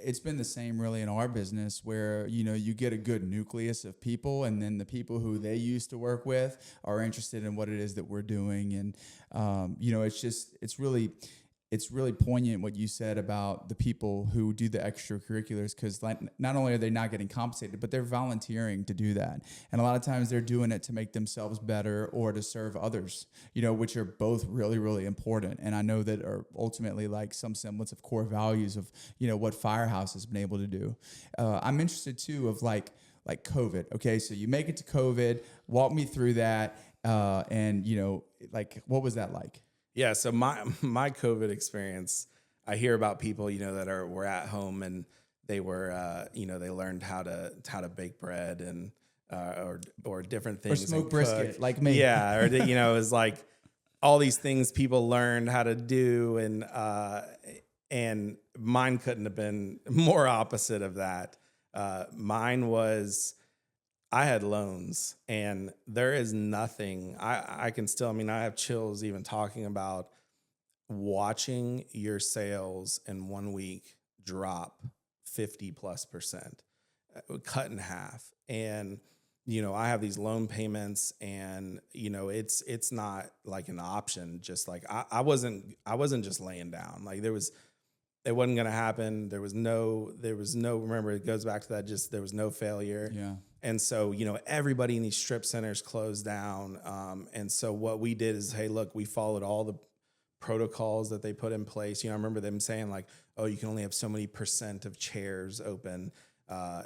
it's been the same really in our business where, you get a good nucleus of people and then the people who they used to work with are interested in what it is that we're doing. And, it's really, it's really poignant what you said about the people who do the extracurriculars, because like not only are they not getting compensated, but they're volunteering to do that. And a lot of times they're doing it to make themselves better or to serve others, you know, which are both really, really important. And I know that are ultimately like some semblance of core values of, you know, what Firehouse has been able to do. I'm interested too of like COVID. Okay. So you make it to COVID, walk me through that. And you know, like, what was that like? Yeah, so my COVID experience, I hear about people, you know, that were at home and they were, you know, they learned how to bake bread and or different things, Or smoke and brisket, cook. like me. Yeah, or you know, it was like all these things people learned how to do, and mine couldn't have been more opposite of that. Mine was, I had loans, and there is nothing I can still, I mean, I have chills even talking about watching your sales in 1 week drop 50+%, cut in half. And, you know, I have these loan payments, and, you know, it's not like an option. Just like I wasn't just laying down. Like it wasn't going to happen. There was no, remember, it goes back to that, just, there was no failure. Yeah. And so, you know, everybody in these strip centers closed down. And so what we did is, hey, look, we followed all the protocols that they put in place. You know, I remember them saying like, oh, you can only have so many % of chairs open.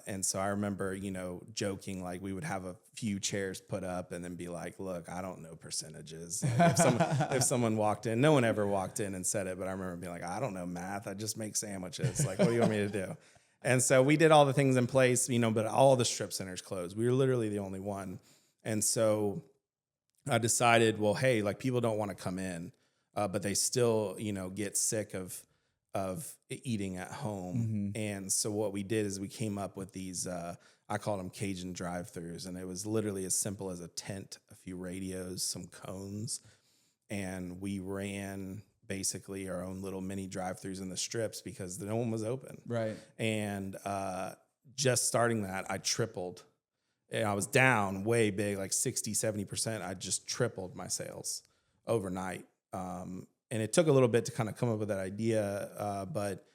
And so I remember, you know, joking, like we would have a few chairs put up and then be like, look, I don't know percentages. Like if someone walked in, no one ever walked in and said it, but I remember being like, I don't know math. I just make sandwiches. Like, what do you want me to do? And so we did all the things in place, you know, but all the strip centers closed. We were literally the only one. And so I decided, well, hey, like people don't want to come in, but they still, you know, get sick of eating at home. And so what we did is we came up with these, I called them Cajun drive-thrus. And it was literally as simple as a tent, a few radios, some cones. And we ran basically our own little mini drive-thrus in the strips because no one was open. Right. And just starting that, I tripled. And I was down way big, like 60, 70%. I just tripled my sales overnight. And it took a little bit to kind of come up with that idea. But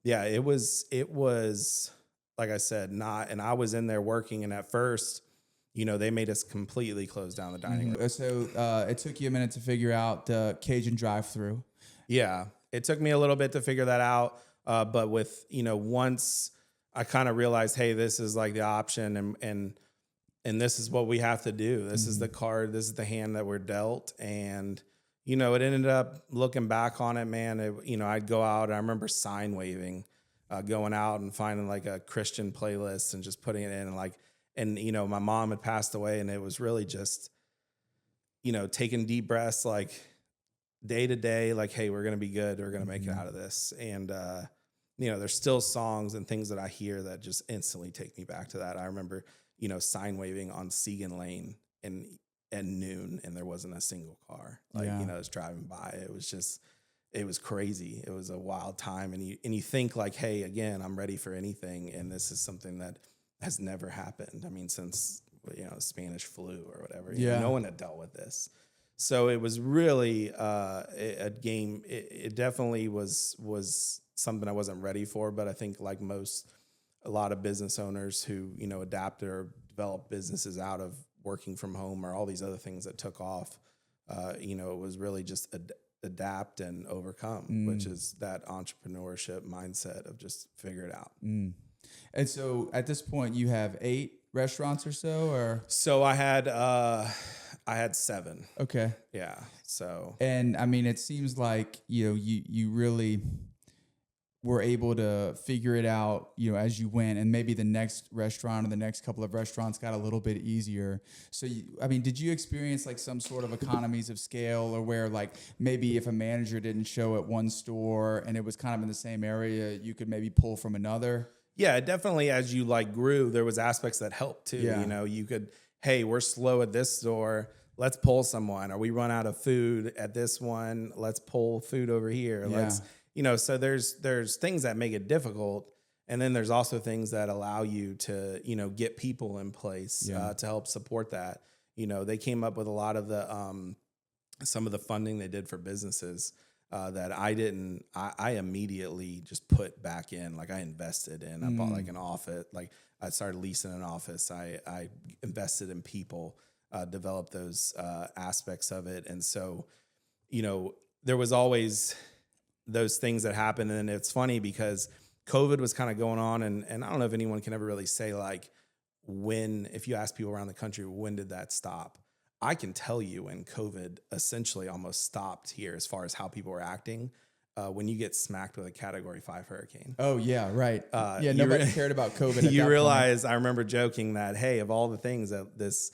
yeah, it was, like I said, and I was in there working. And at first, you know, they made us completely close down the dining room. So it took you a minute to figure out the Cajun drive-through. Yeah, it took me a little bit to figure that out. But with, you know, once I kind of realized, hey, this is like the option and this is what we have to do. This is the card. This is the hand that we're dealt. And, you know, it ended up, looking back on it, man, you know, I'd go out. I remember sign waving, going out and finding like a Christian playlist and just putting it in and, you know, my mom had passed away, and it was really just, you know, taking deep breaths, like day to day, like, hey, we're going to be good. We're going to make it out of this. And, you know, there's still songs and things that I hear that just instantly take me back to that. I remember, you know, sign waving on Segan Lane at noon, and there wasn't a single car. Like, you know, I was driving by. It was crazy. It was a wild time. And you think like, hey, again, I'm ready for anything. And this is something that has never happened. I mean, since, you know, Spanish flu or whatever, you know, no one had dealt with this. So it was really a game. It definitely was something I wasn't ready for. But I think like a lot of business owners who, you know, adapt or develop businesses out of working from home or all these other things that took off, you know, it was really just adapt and overcome, which is that entrepreneurship mindset of just figure it out. And so at this point you have 8 restaurants or so, or? So I had 7. Okay. Yeah. So, and I mean, it seems like, you know, you really were able to figure it out, you know, as you went, and maybe the next restaurant or the next couple of restaurants got a little bit easier. So, I mean, did you experience like some sort of economies of scale, or where like maybe if a manager didn't show at one store and it was kind of in the same area, you could maybe pull from another? Yeah, definitely. As you like grew, there was aspects that helped too. Yeah. You know, you could, hey, we're slow at this store. Let's pull someone, or we run out of food at this one. Let's pull food over here. Yeah. You know, so there's things that make it difficult. And then there's also things that allow you to, you know, get people in place to help support that. You know, they came up with a lot of the, some of the funding they did for businesses. that I immediately just put back in. Like I invested in, I bought like an office, like I started leasing an office. I invested in people, developed those aspects of it. And so, there was always those things that happened. And it's funny because COVID was kind of going on. And I don't know if anyone can ever really say like if you ask people around the country, when did that stop? I can tell you when COVID essentially almost stopped here as far as how people were acting. When you get smacked with a Category 5 hurricane. Oh yeah, right. Nobody cared about COVID. At You that realize, point. I remember joking that, hey, of all the things that this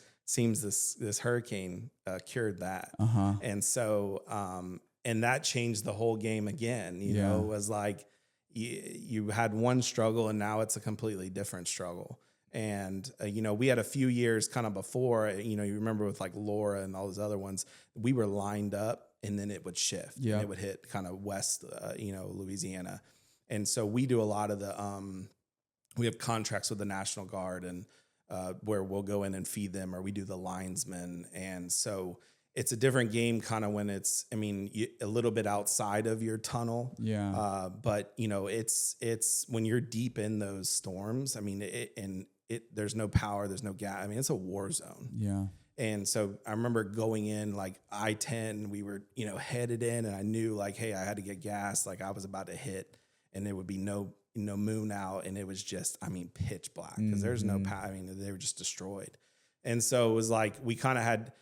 hurricane cured that. And so, and that changed the whole game again. You know, it was like you had one struggle and now it's a completely different struggle. And, we had a few years kind of before, you remember with like Laura and all those other ones, we were lined up and then it would shift. And it would hit kind of west, Louisiana. And so we do a lot of we have contracts with the National Guard and where we'll go in and feed them, or we do the linesmen. And so it's a different game kind of when it's, a little bit outside of your tunnel. Yeah. But, it's when you're deep in those storms, there's no power, there's no gas. It's a war zone. Yeah. And so I remember going in like I-10, we were, headed in, and I knew like, hey, I had to get gas. Like I was about to hit, and there would be no moon out. And it was just, pitch black because there's no power. They were just destroyed. And so it was like, we kind of had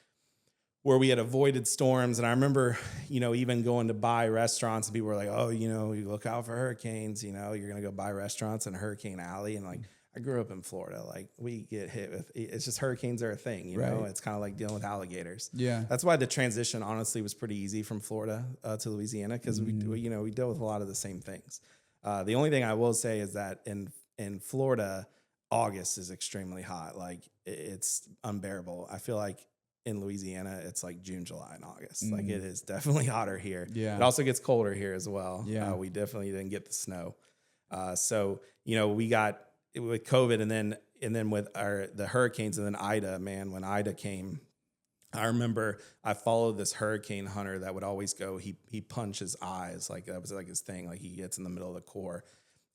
where we had avoided storms. And I remember, even going to buy restaurants, and people were like, oh, you look out for hurricanes, you're going to go buy restaurants in Hurricane Alley. And like, I grew up in Florida. Like we get hit with, it's just hurricanes are a thing, you know, it's kind of like dealing with alligators. Yeah. That's why the transition honestly was pretty easy from Florida to Louisiana. Cause we deal with a lot of the same things. The only thing I will say is that in Florida, August is extremely hot. Like it's unbearable. I feel like in Louisiana, it's like June, July, and August. Like it is definitely hotter here. Yeah. It also gets colder here as well. Yeah. We definitely didn't get the snow. So, we got with COVID and then with the hurricanes and then Ida, man, when Ida came, I remember I followed this hurricane hunter that would always go, he punches eyes. Like that was like his thing. Like he gets in the middle of the core.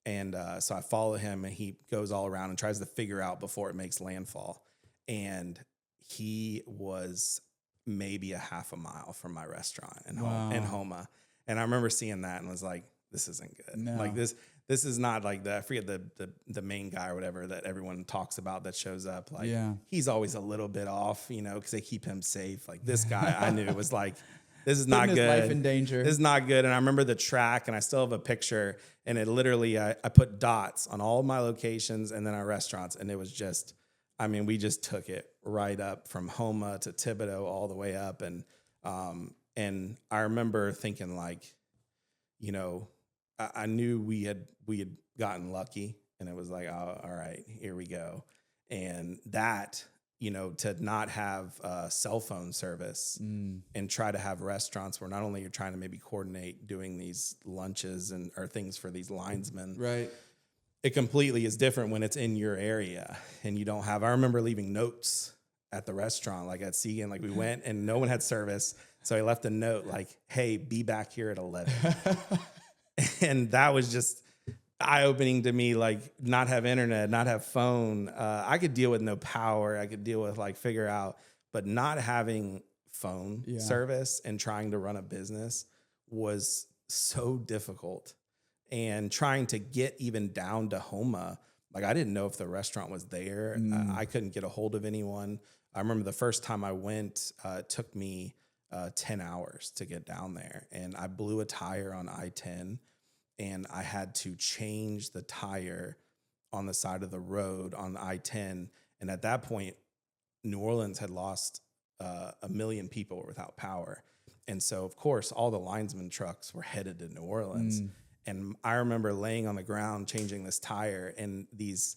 And so I follow him and he goes all around and tries to figure out before it makes landfall. And he was maybe a half a mile from my restaurant in Houma. And I remember seeing that and was like, this isn't good. No. Like this is not like I forget the main guy or whatever that everyone talks about that shows up. Like he's always a little bit off, because they keep him safe. Like this guy I knew was like, this is not good. Life in danger. This is not good. And I remember the track, and I still have a picture, and it literally, I put dots on all of my locations and then our restaurants. And it was just, we just took it right up from Houma to Thibodaux all the way up. And I remember thinking like, I knew we had gotten lucky, and it was like, oh, all right, here we go. And that, to not have cell phone service and try to have restaurants where not only you're trying to maybe coordinate doing these lunches or things for these linesmen, right? It completely is different when it's in your area and you don't have. I remember leaving notes at the restaurant, like at Segan, like we went and no one had service, so I left a note like, "Hey, be back here at 11." And that was just eye-opening to me, like not have internet, not have phone. I could deal with no power. I could deal with figure out, but not having phone service and trying to run a business was so difficult. And trying to get even down to Houma, like I didn't know if the restaurant was there. I couldn't get a hold of anyone. I remember the first time I went, it took me 10 hours to get down there. And I blew a tire on I-10. And I had to change the tire on the side of the road on I-10. And at that point, New Orleans had lost 1 million people without power. And so, of course, all the linesman trucks were headed to New Orleans. And I remember laying on the ground, changing this tire, and these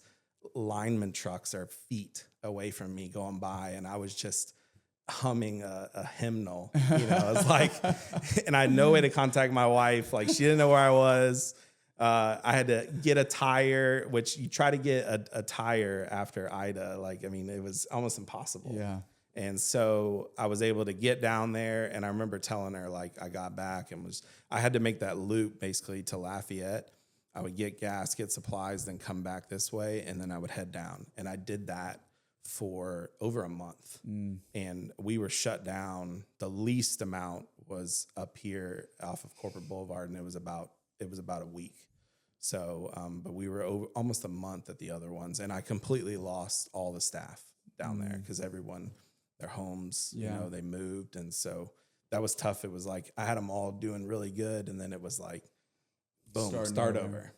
lineman trucks are feet away from me going by. And I was just humming a hymnal, I was like, and I had no way to contact my wife. Like she didn't know where I was. I had to get a tire, which you try to get a tire after Ida. Like, it was almost impossible. Yeah. And so I was able to get down there, and I remember telling her, like, I got back and I had to make that loop basically to Lafayette. I would get gas, get supplies, then come back this way, and then I would head down. And I did that for over a month. And we were shut down. The least amount was up here off of Corporate Boulevard, and it was about a week. So, but we were over almost a month at the other ones, and I completely lost all the staff down there because everyone, their homes, you know, they moved. And so that was tough. It was like, I had them all doing really good. And then it was like, boom, start over.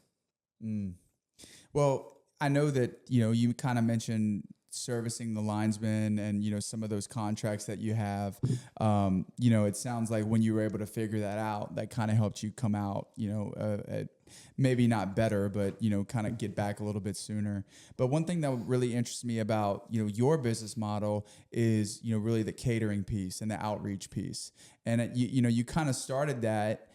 Well, I know that, you know, you kind of mentioned servicing the linesmen and, you know, some of those contracts that you have. You know, it sounds like when you were able to figure that out, that kind of helped you come out, you know, maybe not better, but, you know, kind of get back a little bit sooner. But one thing that really interests me about, you know, your business model is, you know, really the catering piece and the outreach piece. And, you know, you kind of started that,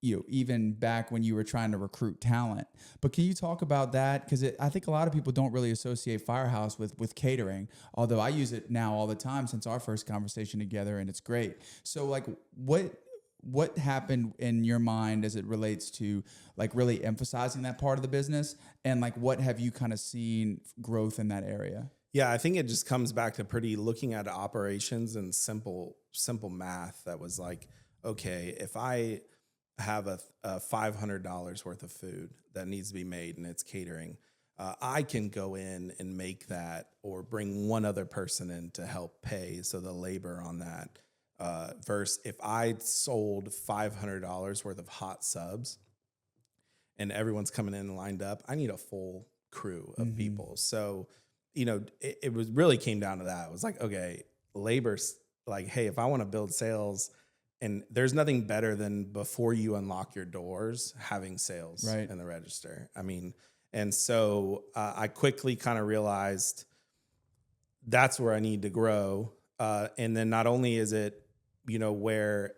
you know, even back when you were trying to recruit talent. But can you talk about that? Because I think a lot of people don't really associate Firehouse with catering, although I use it now all the time since our first conversation together, and it's great. So, like, what happened in your mind as it relates to, like, really emphasizing that part of the business? And, like, what have you kind of seen growth in that area? Yeah, I think it just comes back to looking at operations and simple math that was like, okay, if I have a $500 worth of food that needs to be made and it's catering, I can go in and make that or bring one other person in to help pay. So the labor on that versus if I sold $500 worth of hot subs and everyone's coming in and lined up, I need a full crew of people. So, you know, it was really came down to that. It was like, okay, labor's like, hey, if I want to build sales, and there's nothing better than before you unlock your doors, having sales in the register. I mean, and so I quickly kind of realized that's where I need to grow. And then not only is it, you know, where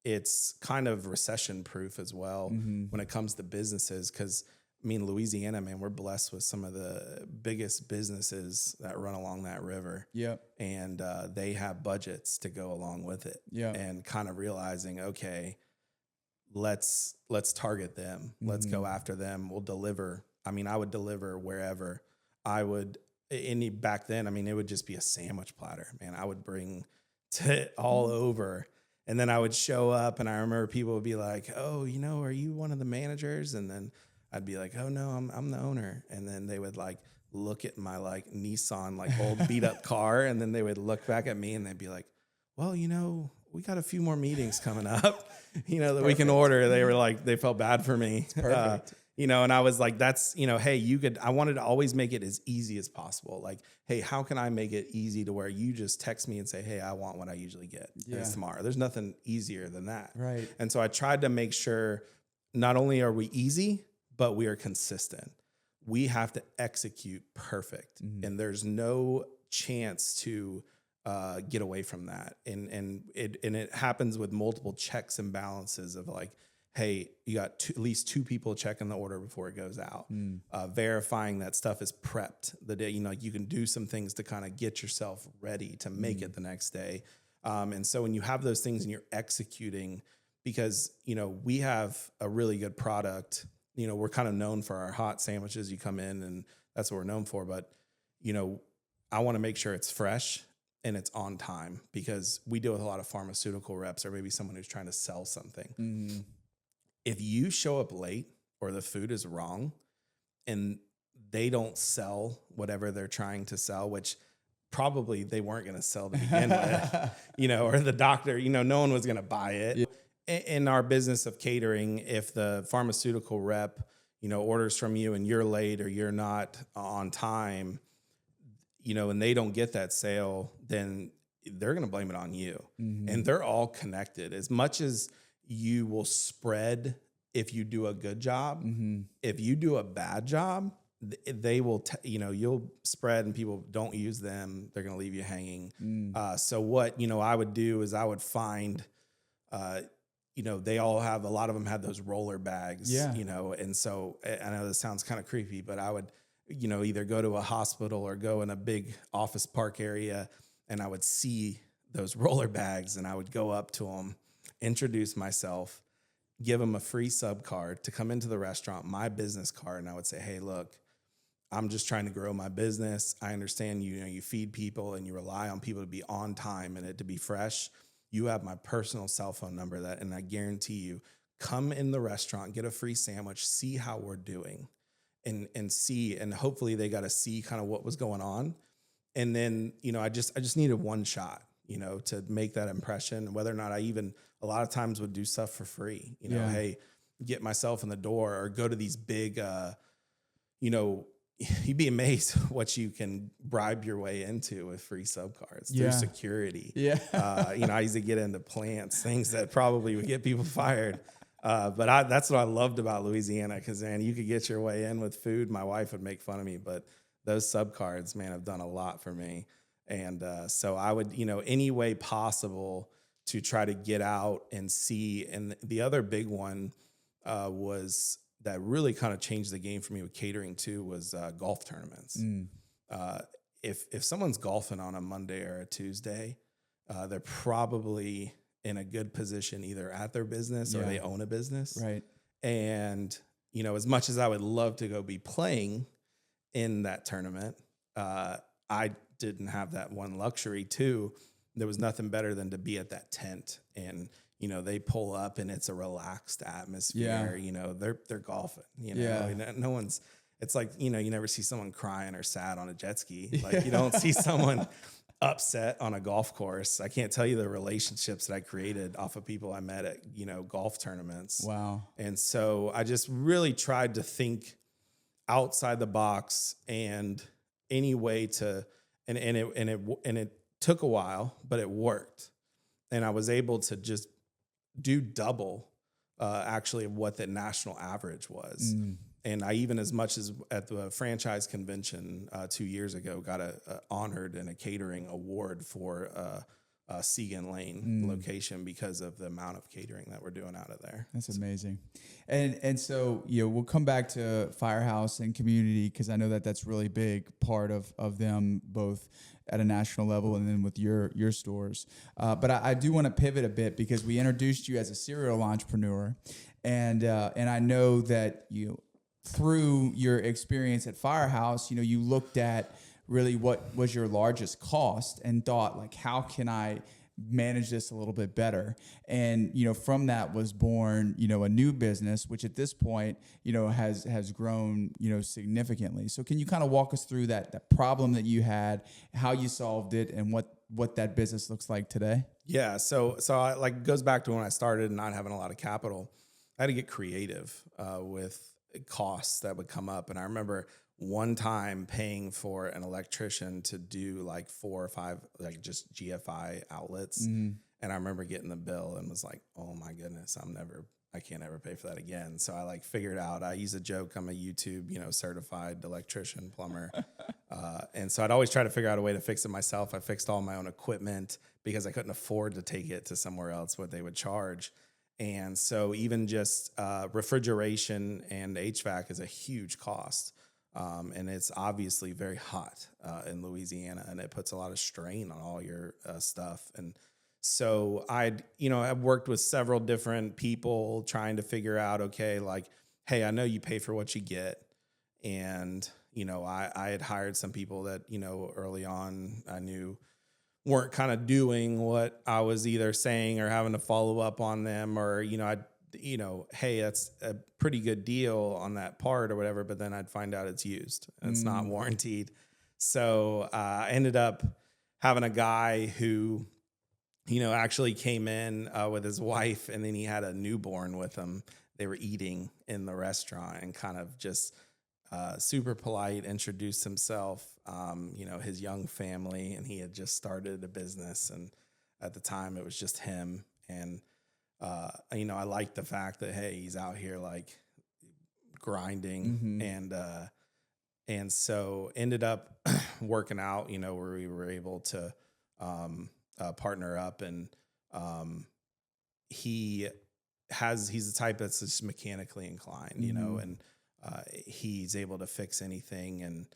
it's kind of recession proof as well when it comes to businesses. Because I mean, Louisiana, man, we're blessed with some of the biggest businesses that run along that river. Yep. And they have budgets to go along with it. Yeah. And kind of realizing, okay, let's target them. Let's go after them. We'll deliver. I mean, I would deliver wherever. Back then, I mean, it would just be a sandwich platter, man. I would bring it all over. And then I would show up, and I remember people would be like, oh, you know, are you one of the managers? And then I'd be like, oh no, I'm the owner. And then they would like look at my like Nissan, like old beat up car. And then they would look back at me and they'd be like, well, you know, we got a few more meetings coming up, you know, that we can order. They were like, they felt bad for me. Perfect. You know, and I was like, that's, you know, hey, I wanted to always make it as easy as possible. Like, hey, how can I make it easy to where you just text me and say, hey, I want what I usually get. Yeah. It's tomorrow. There's nothing easier than that. Right. And so I tried to make sure not only are we easy, but we are consistent. We have to execute perfect. And there's no chance to get away from that. And it happens with multiple checks and balances of like, hey, you got at least two people checking the order before it goes out, verifying that stuff is prepped the day, you know, you can do some things to kind of get yourself ready to make it the next day. And so when you have those things and you're executing, because, you know, we have a really good product. You know, we're kind of known for our hot sandwiches. You come in and that's what we're known for. But, you know, I want to make sure it's fresh and it's on time because we deal with a lot of pharmaceutical reps or maybe someone who's trying to sell something. If you show up late or the food is wrong and they don't sell whatever they're trying to sell, which probably they weren't going to sell to begin with, you know, or the doctor, you know, no one was going to buy it. Yeah. In our business of catering, if the pharmaceutical rep, you know, orders from you and you're late or you're not on time, you know, and they don't get that sale, then they're going to blame it on you. And they're all connected. As much as you will spread if you do a good job, if you do a bad job, they will, you know, you'll spread and people don't use them. They're going to leave you hanging. So what, you know, I would do is I would find, you know, a lot of them had those roller bags, you know, and so I know this sounds kind of creepy, but I would, you know, either go to a hospital or go in a big office park area and I would see those roller bags, and I would go up to them, introduce myself, give them a free sub card to come into the restaurant, my business card, and I would say, hey, look, I'm just trying to grow my business. I understand you feed people and you rely on people to be on time and it to be fresh. You have my personal cell phone number, and I guarantee you, come in the restaurant, get a free sandwich, see how we're doing, and see, and hopefully they got to see kind of what was going on. And then, I just needed one shot, to make that impression, whether or not I even a lot of times would do stuff for free, hey, get myself in the door, or go to these big, you'd be amazed what you can bribe your way into with free sub cards through security. Yeah. I used to get into plants, things that probably would get people fired. But that's what I loved about Louisiana, because, man, you could get your way in with food. My wife would make fun of me, but those sub cards, man, have done a lot for me. And so I would, any way possible to try to get out and see. And the other big one was that really kind of changed the game for me with catering too, was golf tournaments. If someone's golfing on a Monday or a Tuesday, they're probably in a good position either at their business or they own a business. Right. And, as much as I would love to go be playing in that tournament, I didn't have that one luxury too. There was nothing better than to be at that tent, and they pull up and it's a relaxed atmosphere. They're golfing. No one's. It's like you never see someone crying or sad on a jet ski. Like you don't see someone upset on a golf course. I can't tell you the relationships that I created off of people I met at golf tournaments. Wow. And so I just really tried to think outside the box, and any way to and it took a while, but it worked, and I was able to just do double actually of what the national average was. And I even, as much as at the franchise convention 2 years ago, got honored in a catering award for Seagan Lane location because of the amount of catering that we're doing out of there. That's amazing. And so, we'll come back to Firehouse and community, because I know that's really big part of them, both at a national level and then with your stores. But I do want to pivot a bit, because we introduced you as a serial entrepreneur, and I know that through your experience at Firehouse, you looked at really what was your largest cost and thought, like, how can I manage this a little bit better? And, from that was born, a new business, which at this point, has grown, significantly. So can you kind of walk us through that problem that you had, how you solved it, and what that business looks like today? Yeah. So I, goes back to when I started and not having a lot of capital. I had to get creative with costs that would come up. And I remember one time paying for an electrician to do 4 or 5 just GFI outlets. And I remember getting the bill and was like, oh my goodness, I can't ever pay for that again. So I figured out, I use a joke, I'm a YouTube, certified electrician, plumber. And so I'd always try to figure out a way to fix it myself. I fixed all my own equipment because I couldn't afford to take it to somewhere else what they would charge. And so even just refrigeration and HVAC is a huge cost. And it's obviously very hot in Louisiana, and it puts a lot of strain on all your stuff. And so I've worked with several different people trying to figure out, okay, hey, I know you pay for what you get. And, I had hired some people that, early on I knew weren't kind of doing what I was either saying or having to follow up on them, or, hey, that's a pretty good deal on that part or whatever, but then I'd find out it's used and it's not warranted. So I ended up having a guy who, actually came in with his wife, and then he had a newborn with him. They were eating in the restaurant, and kind of just super polite, introduced himself, his young family, and he had just started a business. And at the time it was just him. And, I like the fact that, hey, he's out here grinding. And so ended up working out, where we were able to partner up. And he's the type that's just mechanically inclined, and he's able to fix anything. And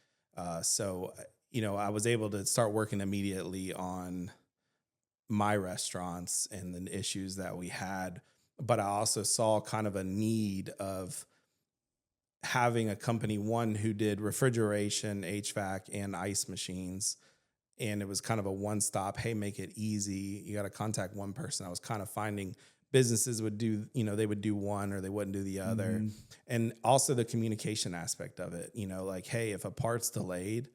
so I was able to start working immediately on my restaurants and the issues that we had. But I also saw kind of a need of having a company, one who did refrigeration, HVAC, and ice machines. And it was kind of a one-stop, hey, make it easy. You got to contact one person. I was kind of finding businesses would do, they would do one or they wouldn't do the other. And also the communication aspect of it, like, hey, if a part's delayed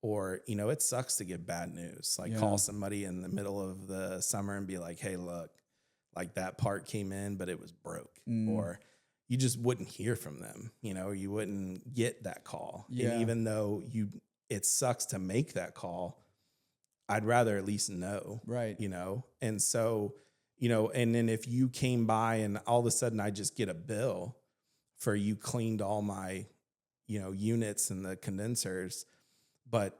or, it sucks to get bad news, like call somebody in the middle of the summer and be like, hey, look, like that part came in, but it was broke. Or you just wouldn't hear from them, you wouldn't get that call. And even though it sucks to make that call, I'd rather at least know, right? And so, and then if you came by and all of a sudden I just get a bill for you cleaned all my, units and the condensers, but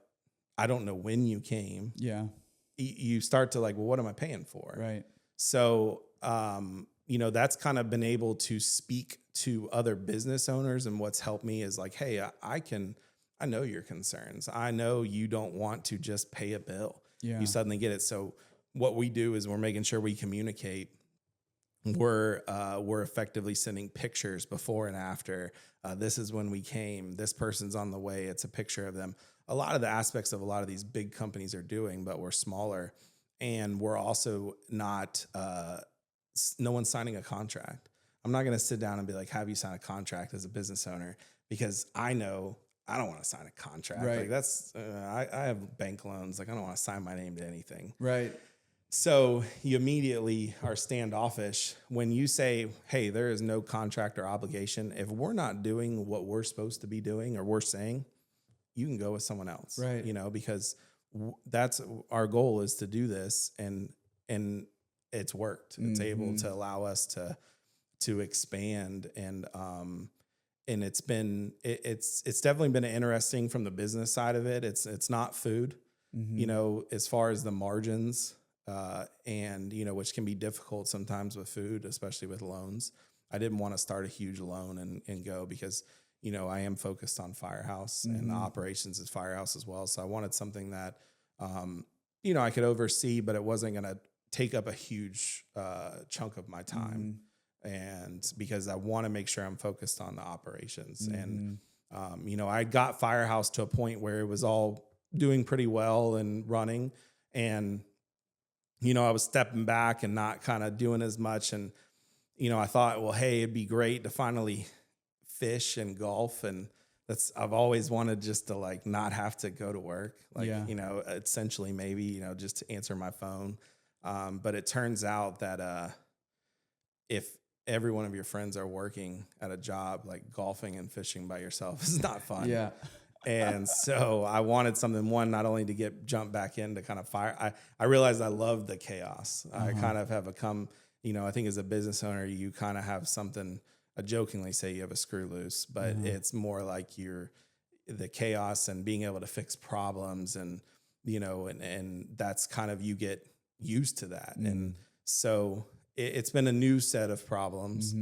I don't know when you came. Yeah. You start to like, well, what am I paying for? Right. So, that's kind of been able to speak to other business owners. And what's helped me is like, hey, I know your concerns. I know you don't want to just pay a bill. Yeah. You suddenly get it. So what we do is we're making sure we communicate. We're effectively sending pictures before and after. This is when we came. This person's on the way. It's a picture of them. A lot of the aspects of a lot of these big companies are doing, but we're smaller. And we're also not, no one's signing a contract. I'm not going to sit down and be like, have you sign a contract as a business owner? Because I know I don't want to sign a contract. Right. Like that's, I have bank loans. Like I don't want to sign my name to anything. Right. So you immediately are standoffish when you say, hey, there is no contract or obligation. If we're not doing what we're supposed to be doing or we're saying, you can go with someone else, right? Because that's our goal is to do this and it's worked. It's able to allow us to expand and it's definitely been interesting from the business side of it. It's not food, as far as the margins, and which can be difficult sometimes with food, especially with loans. I didn't want to start a huge loan and go because, I am focused on Firehouse and the operations at Firehouse as well. So I wanted something that, I could oversee, but it wasn't going to take up a huge chunk of my time. And because I want to make sure I'm focused on the operations. And, I got Firehouse to a point where it was all doing pretty well and running. And, I was stepping back and not kind of doing as much. And, I thought, well, hey, it'd be great to finally fish and golf. And I've always wanted just to like not have to go to work, like, essentially maybe, just to answer my phone. But it turns out that if every one of your friends are working at a job, like golfing and fishing by yourself is not fun. Yeah. And so I wanted something, not only to jump back into kind of fire. I realized I love the chaos. I kind of have become, I think as a business owner, you kind of have something, I jokingly say you have a screw loose, but it's more like the chaos and being able to fix problems and, and that's kind of, you get used to that. And so it's been a new set of problems,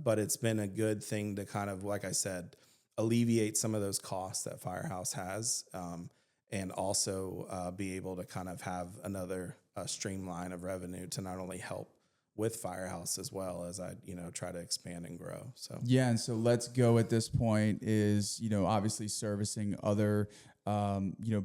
but it's been a good thing to kind of, like I said, alleviate some of those costs that Firehouse has, and also be able to kind of have another streamline of revenue to not only help with Firehouse as well as I, try to expand and grow. So yeah, and so Let's Go at this point is, obviously servicing other,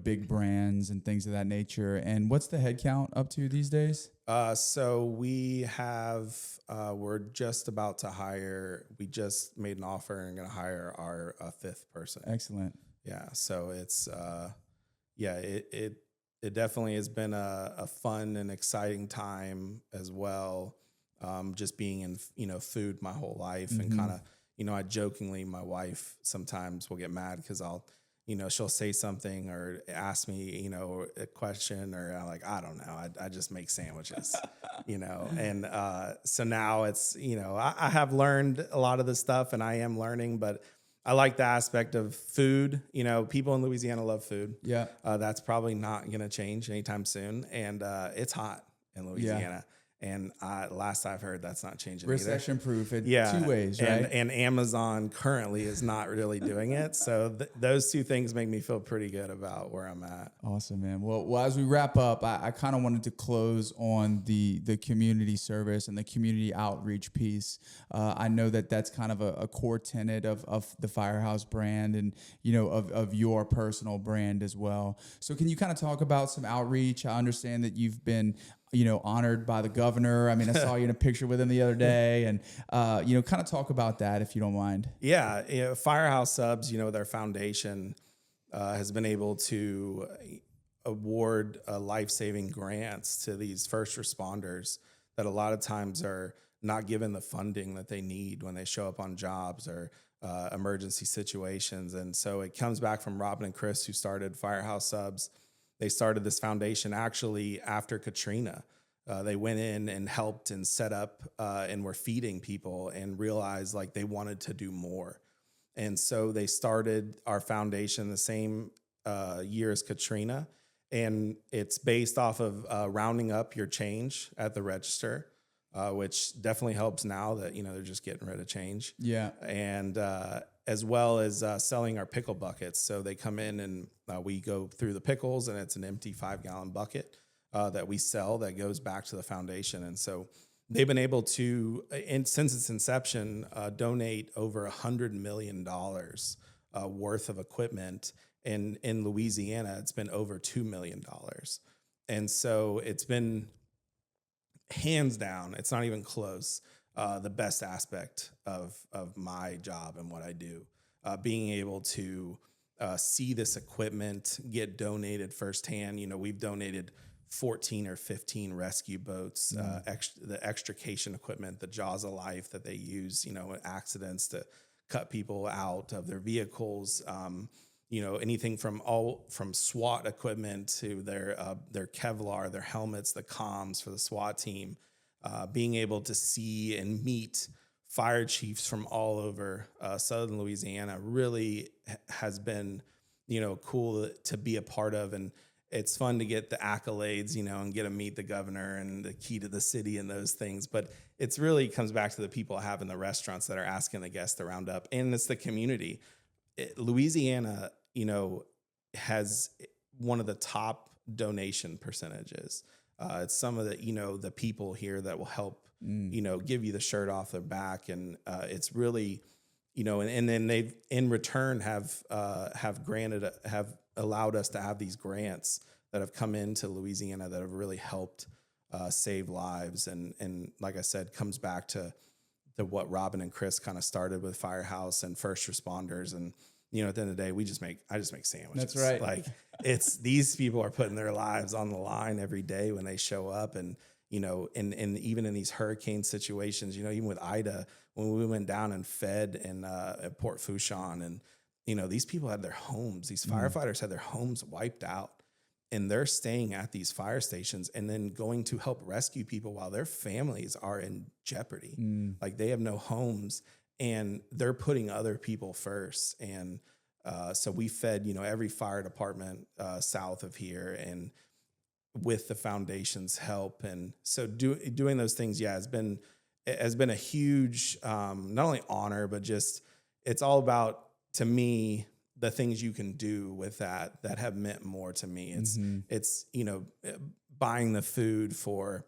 big brands and things of that nature. And what's the headcount up to these days? So we have, we're just about to hire. We just made an offer and going to hire our fifth person. Excellent. Yeah. So it's, it definitely has been a fun and exciting time as well. Just being in, food my whole life and kind of, I jokingly, my wife sometimes will get mad because she'll say something or ask me, a question or I'm like, I don't know. I just make sandwiches, and so now it's, I have learned a lot of this stuff and I am learning, but I like the aspect of food. People in Louisiana love food. Yeah. That's probably not going to change anytime soon. And it's hot in Louisiana. And last I've heard, that's not changing Recession proof in either. 2 ways, right? And Amazon currently is not really doing it. So those two things make me feel pretty good about where I'm at. Awesome, man. Well, as we wrap up, I kind of wanted to close on the community service and the community outreach piece. I know that that's kind of a core tenet of the Firehouse brand and, of your personal brand as well. So can you kind of talk about some outreach? I understand that you've been honored by the governor. I mean, I saw you in a picture with him the other day, and kind of talk about that if you don't mind. Yeah, Firehouse Subs, their foundation has been able to award life-saving grants to these first responders that a lot of times are not given the funding that they need when they show up on jobs or emergency situations. And so it comes back from Robin and Chris, who started Firehouse Subs. They started this foundation actually after Katrina. They went in and helped and set up and were feeding people and realized like they wanted to do more. And so they started our foundation the same year as Katrina. And it's based off of rounding up your change at the register, which definitely helps now that, they're just getting rid of change. Yeah. And as well as selling our pickle buckets. So they come in and we go through the pickles, and it's an empty 5-gallon bucket that we sell that goes back to the foundation. And so they've been able to, since its inception, donate over $100 million worth of equipment. And in Louisiana, it's been over $2 million. And so it's been hands down, it's not even close, the best aspect of my job and what I do. Being able to see this equipment get donated firsthand. We've donated 14 or 15 rescue boats, the extrication equipment, the jaws of life that they use, in accidents to cut people out of their vehicles. Anything from SWAT equipment to their Kevlar, their helmets, the comms for the SWAT team. Being able to see and meet fire chiefs from all over Southern Louisiana really has been, cool to be a part of. And it's fun to get the accolades, and get to meet the governor and the key to the city and those things. But it's really comes back to the people having the restaurants that are asking the guests to round up. And it's the community. Louisiana, has one of the top donation percentages. It's some of the, the people here that will help, give you the shirt off their back. And it's really, and then they've in return have allowed us to have these grants that have come into Louisiana that have really helped save lives. And like I said, comes back to what Robin and Chris kind of started with Firehouse and first responders. And, at the end of the day, I just make sandwiches. That's right. Like these people are putting their lives on the line every day when they show up. And, and even in these hurricane situations, even with Ida, when we went down and fed at Port Fourchon, and, these people had their homes, these firefighters had their homes wiped out, and they're staying at these fire stations and then going to help rescue people while their families are in jeopardy. Like they have no homes, and they're putting other people first. And so we fed, every fire department south of here, and with the foundation's help. And so doing those things, has been a huge, not only honor, but just, it's all about, to me, the things you can do with that have meant more to me. It's buying the food for,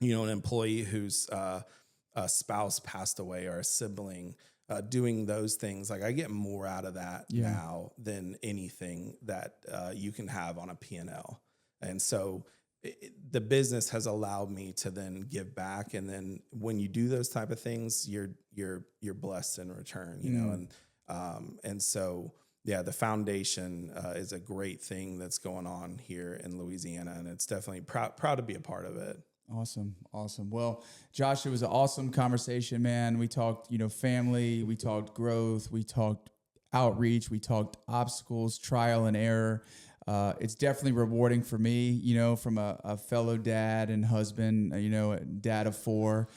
an employee whose a spouse passed away or a sibling, doing those things. Like I get more out of that now than anything that you can have on a P&L. And so the business has allowed me to then give back. And then when you do those type of things, you're blessed in return, and so, the foundation is a great thing that's going on here in Louisiana, and it's definitely proud to be a part of it. Awesome. Well, Josh, it was an awesome conversation, man. We talked, family, we talked growth, we talked outreach, we talked obstacles, trial and error. It's definitely rewarding for me, from a fellow dad and husband, dad of 4,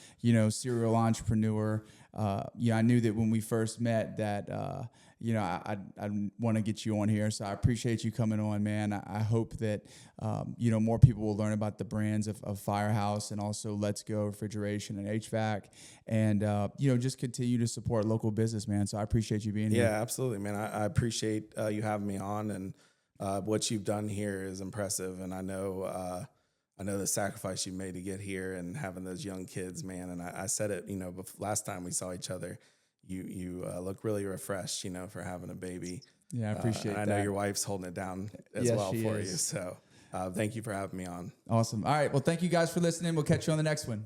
serial entrepreneur. I knew that when we first met that, I want to get you on here. So I appreciate you coming on, man. I hope that, more people will learn about the brands of Firehouse and also Let's Go Refrigeration and HVAC, and, just continue to support local business, man. So I appreciate you being here. Yeah, absolutely, man. I appreciate you having me on, and what you've done here is impressive. And I know the sacrifice you made to get here and having those young kids, man. And I said it, last time we saw each other, you look really refreshed, for having a baby. Yeah, I appreciate that. I know your wife's holding it down as well for you. So thank you for having me on. Awesome. All right. Well, thank you guys for listening. We'll catch you on the next one.